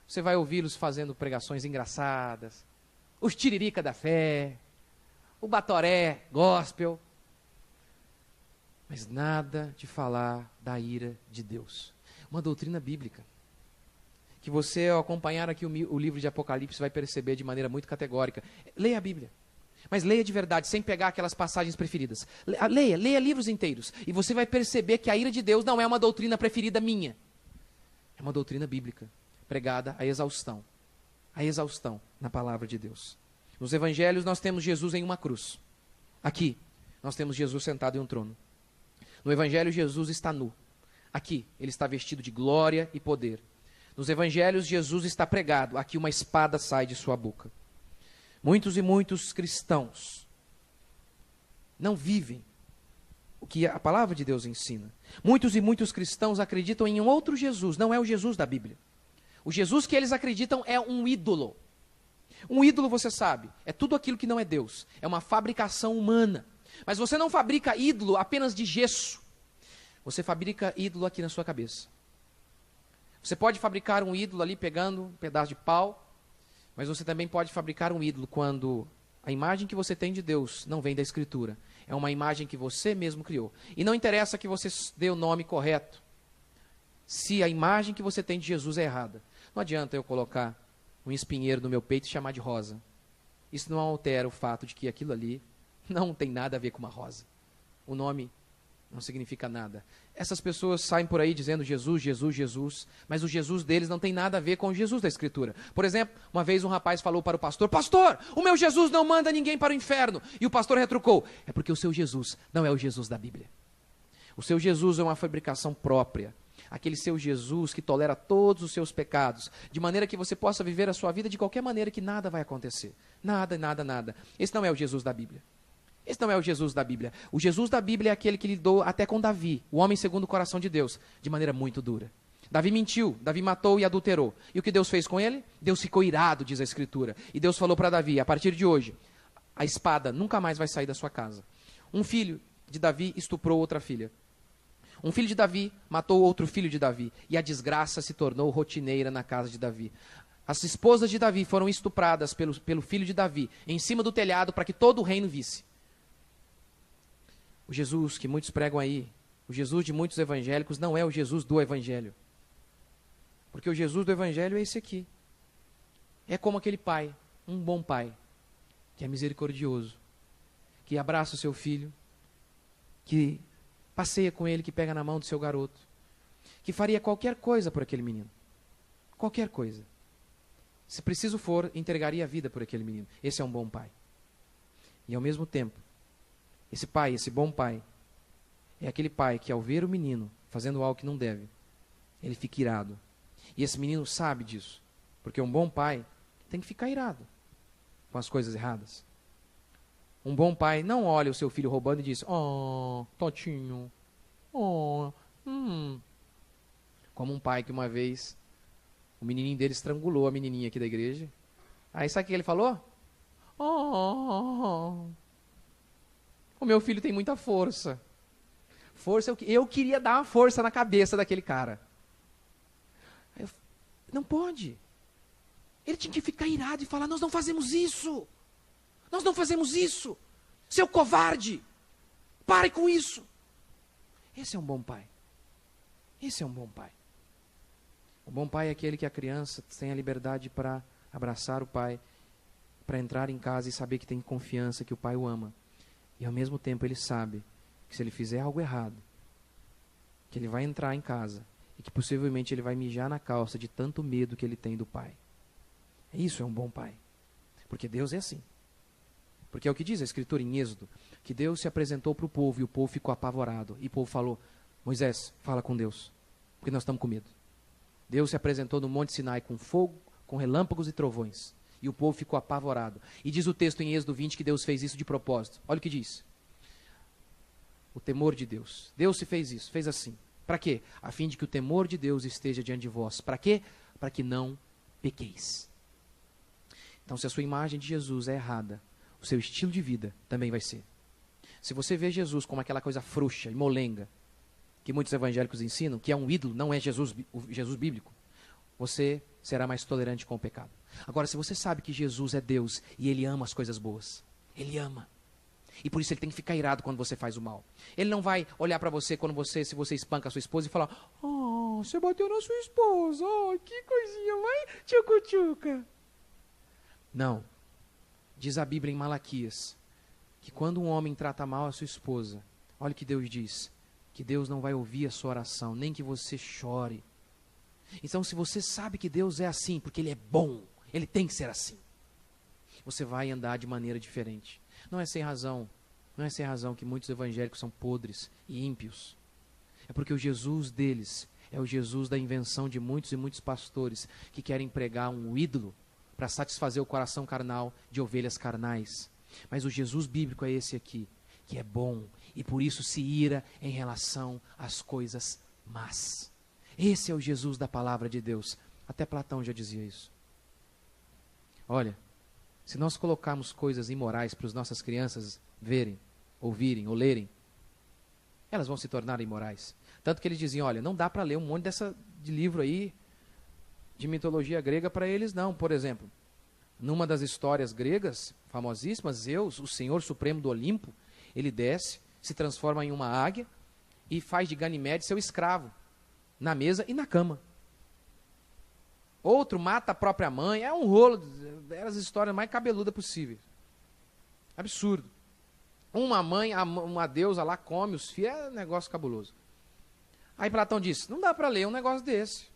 Você vai ouvi-los fazendo pregações engraçadas, os tiririca da fé, o batoré, gospel, mas nada de falar da ira de Deus. Uma doutrina bíblica, que você, ao acompanhar aqui o livro de Apocalipse, vai perceber de maneira muito categórica. Leia a Bíblia, mas leia de verdade, sem pegar aquelas passagens preferidas. Leia livros inteiros, e você vai perceber que a ira de Deus não é uma doutrina preferida minha. É uma doutrina bíblica, pregada à exaustão na palavra de Deus. Nos evangelhos nós temos Jesus em uma cruz. Aqui, nós temos Jesus sentado em um trono. No evangelho, Jesus está nu. Aqui, ele está vestido de glória e poder. Nos evangelhos, Jesus está pregado. Aqui, uma espada sai de sua boca. Muitos e muitos cristãos não vivem o que a palavra de Deus ensina. Muitos e muitos cristãos acreditam em um outro Jesus, não é o Jesus da Bíblia. O Jesus que eles acreditam é um ídolo. Um ídolo, você sabe, é tudo aquilo que não é Deus. É uma fabricação humana. Mas você não fabrica ídolo apenas de gesso. Você fabrica ídolo aqui na sua cabeça. Você pode fabricar um ídolo ali pegando um pedaço de pau, mas você também pode fabricar um ídolo quando a imagem que você tem de Deus não vem da Escritura. É uma imagem que você mesmo criou. E não interessa que você dê o nome correto, se a imagem que você tem de Jesus é errada. Não adianta eu colocar um espinheiro no meu peito e chamar de rosa. Isso não altera o fato de que aquilo ali não tem nada a ver com uma rosa. O nome não significa nada. Essas pessoas saem por aí dizendo Jesus, Jesus, Jesus, mas o Jesus deles não tem nada a ver com o Jesus da Escritura. Por exemplo, uma vez um rapaz falou para o pastor: pastor, o meu Jesus não manda ninguém para o inferno. E o pastor retrucou: é porque o seu Jesus não é o Jesus da Bíblia. O seu Jesus é uma fabricação própria. Aquele seu Jesus que tolera todos os seus pecados, de maneira que você possa viver a sua vida de qualquer maneira que nada vai acontecer. Nada, nada, nada. Esse não é o Jesus da Bíblia. Esse não é o Jesus da Bíblia. O Jesus da Bíblia é aquele que lidou até com Davi, o homem segundo o coração de Deus, de maneira muito dura. Davi mentiu, Davi matou e adulterou. E o que Deus fez com ele? Deus ficou irado, diz a Escritura. E Deus falou para Davi: a partir de hoje, a espada nunca mais vai sair da sua casa. Um filho de Davi estuprou outra filha. Um filho de Davi matou outro filho de Davi. E a desgraça se tornou rotineira na casa de Davi. As esposas de Davi foram estupradas pelo filho de Davi, em cima do telhado, para que todo o reino visse. O Jesus que muitos pregam aí, o Jesus de muitos evangélicos, não é o Jesus do Evangelho. Porque o Jesus do Evangelho é esse aqui. É como aquele pai, um bom pai, que é misericordioso, que abraça o seu filho, que passeia com ele, que pega na mão do seu garoto, que faria qualquer coisa por aquele menino. Qualquer coisa. Se preciso for, entregaria a vida por aquele menino. Esse é um bom pai. E ao mesmo tempo, esse pai, esse bom pai, é aquele pai que ao ver o menino fazendo algo que não deve, ele fica irado. E esse menino sabe disso, porque um bom pai tem que ficar irado com as coisas erradas. Um bom pai não olha o seu filho roubando e diz: oh, totinho, oh, Como um pai que uma vez, o menininho dele estrangulou a menininha aqui da igreja. Aí sabe o que ele falou? O meu filho tem muita força. Força, eu queria dar uma força na cabeça daquele cara. Não pode. Ele tinha que ficar irado e falar: nós não fazemos isso. Nós não fazemos isso. Seu covarde. Pare com isso. Esse é um bom pai. Esse é um bom pai. O bom pai é aquele que a criança tem a liberdade para abraçar o pai, para entrar em casa e saber que tem confiança, que o pai o ama. E ao mesmo tempo ele sabe que se ele fizer algo errado, que ele vai entrar em casa e que possivelmente ele vai mijar na calça de tanto medo que ele tem do pai. Isso é um bom pai. Porque Deus é assim. Porque é o que diz a Escritura em Êxodo, que Deus se apresentou para o povo e o povo ficou apavorado. E o povo falou, Moisés, fala com Deus, porque nós estamos com medo. Deus se apresentou no Monte Sinai com fogo, com relâmpagos e trovões. E o povo ficou apavorado. E diz o texto em Êxodo 20 que Deus fez isso de propósito. Olha o que diz. O temor de Deus. Deus se fez isso, fez assim. Para quê? A fim de que o temor de Deus esteja diante de vós. Para quê? Para que não pequeis. Então, se a sua imagem de Jesus é errada, o seu estilo de vida também vai ser. Se você vê Jesus como aquela coisa frouxa e molenga, que muitos evangélicos ensinam, que é um ídolo, não é Jesus, o Jesus bíblico, você será mais tolerante com o pecado. Agora, se você sabe que Jesus é Deus e Ele ama as coisas boas, Ele ama. E por isso Ele tem que ficar irado quando você faz o mal. Ele não vai olhar para você se você espanca a sua esposa e falar, oh, você bateu na sua esposa, oh, que coisinha, vai, tchucu-tchuca. Não. Diz a Bíblia em Malaquias, que quando um homem trata mal a sua esposa, olha o que Deus diz, que Deus não vai ouvir a sua oração, nem que você chore. Então, se você sabe que Deus é assim, porque Ele é bom, Ele tem que ser assim, você vai andar de maneira diferente. Não é sem razão que muitos evangélicos são podres e ímpios. É porque o Jesus deles é o Jesus da invenção de muitos e muitos pastores que querem pregar um ídolo para satisfazer o coração carnal de ovelhas carnais. Mas o Jesus bíblico é esse aqui, que é bom e por isso se ira em relação às coisas más. Esse é o Jesus da palavra de Deus. Até Platão já dizia isso. Olha, se nós colocarmos coisas imorais para as nossas crianças verem, ouvirem ou lerem, elas vão se tornar imorais. Tanto que eles diziam, olha, não dá para ler um monte de livro aí, de mitologia grega para eles não. Por exemplo, numa das histórias gregas, famosíssimas, Zeus, o Senhor Supremo do Olimpo, ele desce, se transforma em uma águia e faz de Ganimede seu escravo, na mesa e na cama. Outro mata a própria mãe, é um rolo, eram as histórias mais cabeludas possíveis. Absurdo. Uma mãe, uma deusa lá come os filhos, é um negócio cabuloso. Aí Platão disse, não dá para ler um negócio desse.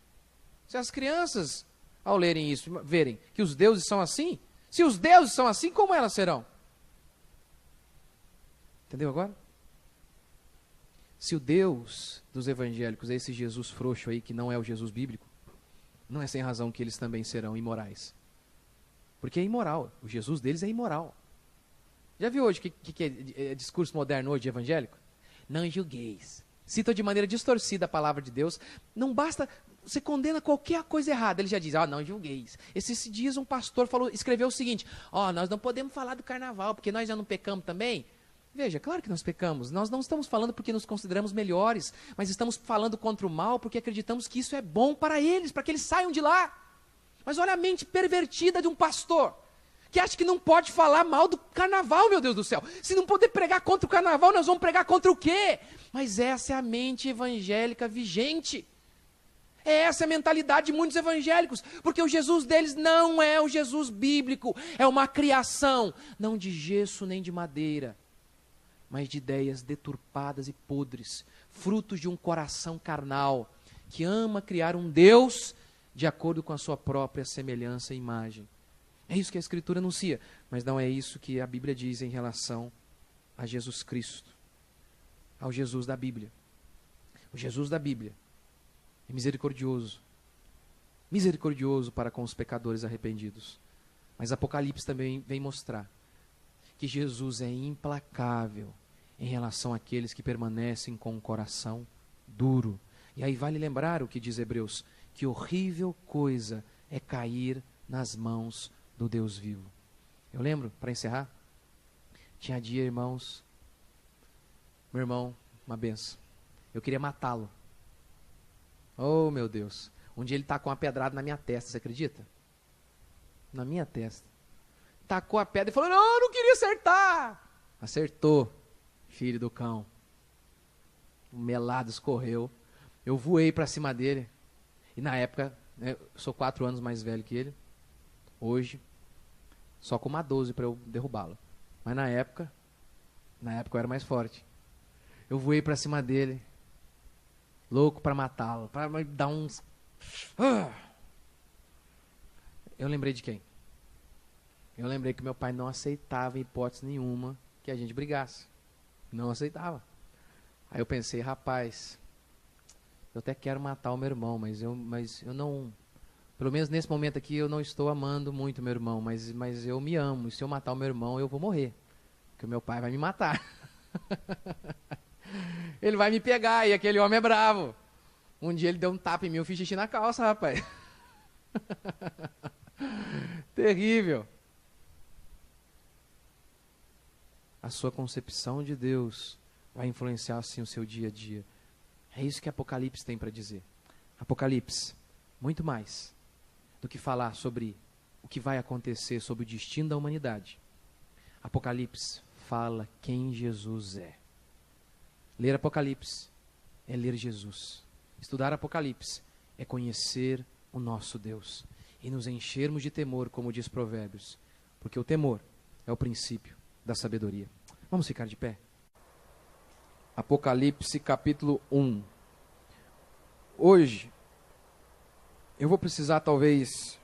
Se as crianças, ao lerem isso, verem que os deuses são assim, se os deuses são assim, como elas serão? Entendeu agora? Se o Deus dos evangélicos é esse Jesus frouxo aí, que não é o Jesus bíblico, não é sem razão que eles também serão imorais. Porque é imoral, o Jesus deles é imoral. Já viu hoje o que é discurso moderno hoje evangélico? Não julgueis. Cita de maneira distorcida a palavra de Deus. Não basta, você condena qualquer coisa errada. Ele já diz, não julgueis. Esses dias um pastor escreveu o seguinte, nós não podemos falar do carnaval, porque nós já não pecamos também. Veja, claro que nós pecamos. Nós não estamos falando porque nos consideramos melhores, mas estamos falando contra o mal porque acreditamos que isso é bom para eles, para que eles saiam de lá. Mas olha a mente pervertida de um pastor, que acha que não pode falar mal do carnaval, meu Deus do céu. Se não poder pregar contra o carnaval, nós vamos pregar contra o quê? Mas essa é a mente evangélica vigente. Essa é a mentalidade de muitos evangélicos, porque o Jesus deles não é o Jesus bíblico, é uma criação, não de gesso nem de madeira, mas de ideias deturpadas e podres, frutos de um coração carnal, que ama criar um Deus de acordo com a sua própria semelhança e imagem. É isso que a Escritura anuncia, mas não é isso que a Bíblia diz em relação a Jesus Cristo, ao Jesus da Bíblia. O Jesus da Bíblia é misericordioso, misericordioso para com os pecadores arrependidos. Mas Apocalipse também vem mostrar que Jesus é implacável em relação àqueles que permanecem com o coração duro. E aí vale lembrar o que diz Hebreus, que horrível coisa é cair nas mãos do Deus vivo. Eu lembro, para encerrar, tinha dia, irmãos, meu irmão, uma benção, eu queria matá-lo. Oh, meu Deus, um dia ele tacou uma pedrada na minha testa, você acredita? Na minha testa. Tacou a pedra e falou, não, eu não queria acertar. Acertou, filho do cão. O melado escorreu. Eu voei para cima dele. E na época, eu sou 4 anos mais velho que ele. Hoje, só com uma 12 para eu derrubá-lo. Mas na época eu era mais forte. Eu voei para cima dele, louco para matá-lo, para dar uns... Eu lembrei de quem? Eu lembrei que meu pai não aceitava, em hipótese nenhuma, que a gente brigasse. Não aceitava. Aí eu pensei, rapaz, eu até quero matar o meu irmão, mas eu não... Pelo menos nesse momento aqui eu não estou amando muito meu irmão, mas eu me amo. E se eu matar o meu irmão, eu vou morrer. Porque o meu pai vai me matar. Ele vai me pegar e aquele homem é bravo. Um dia ele deu um tapa em mim, eu fiz xixi na calça, rapaz. Terrível. A sua concepção de Deus vai influenciar assim o seu dia a dia. É isso que Apocalipse tem para dizer. Apocalipse, muito mais do que falar sobre o que vai acontecer, sobre o destino da humanidade. Apocalipse fala quem Jesus é. Ler Apocalipse é ler Jesus. Estudar Apocalipse é conhecer o nosso Deus e nos enchermos de temor, como diz Provérbios, porque o temor é o princípio da sabedoria. Vamos ficar de pé? Apocalipse capítulo 1. Hoje, eu vou precisar talvez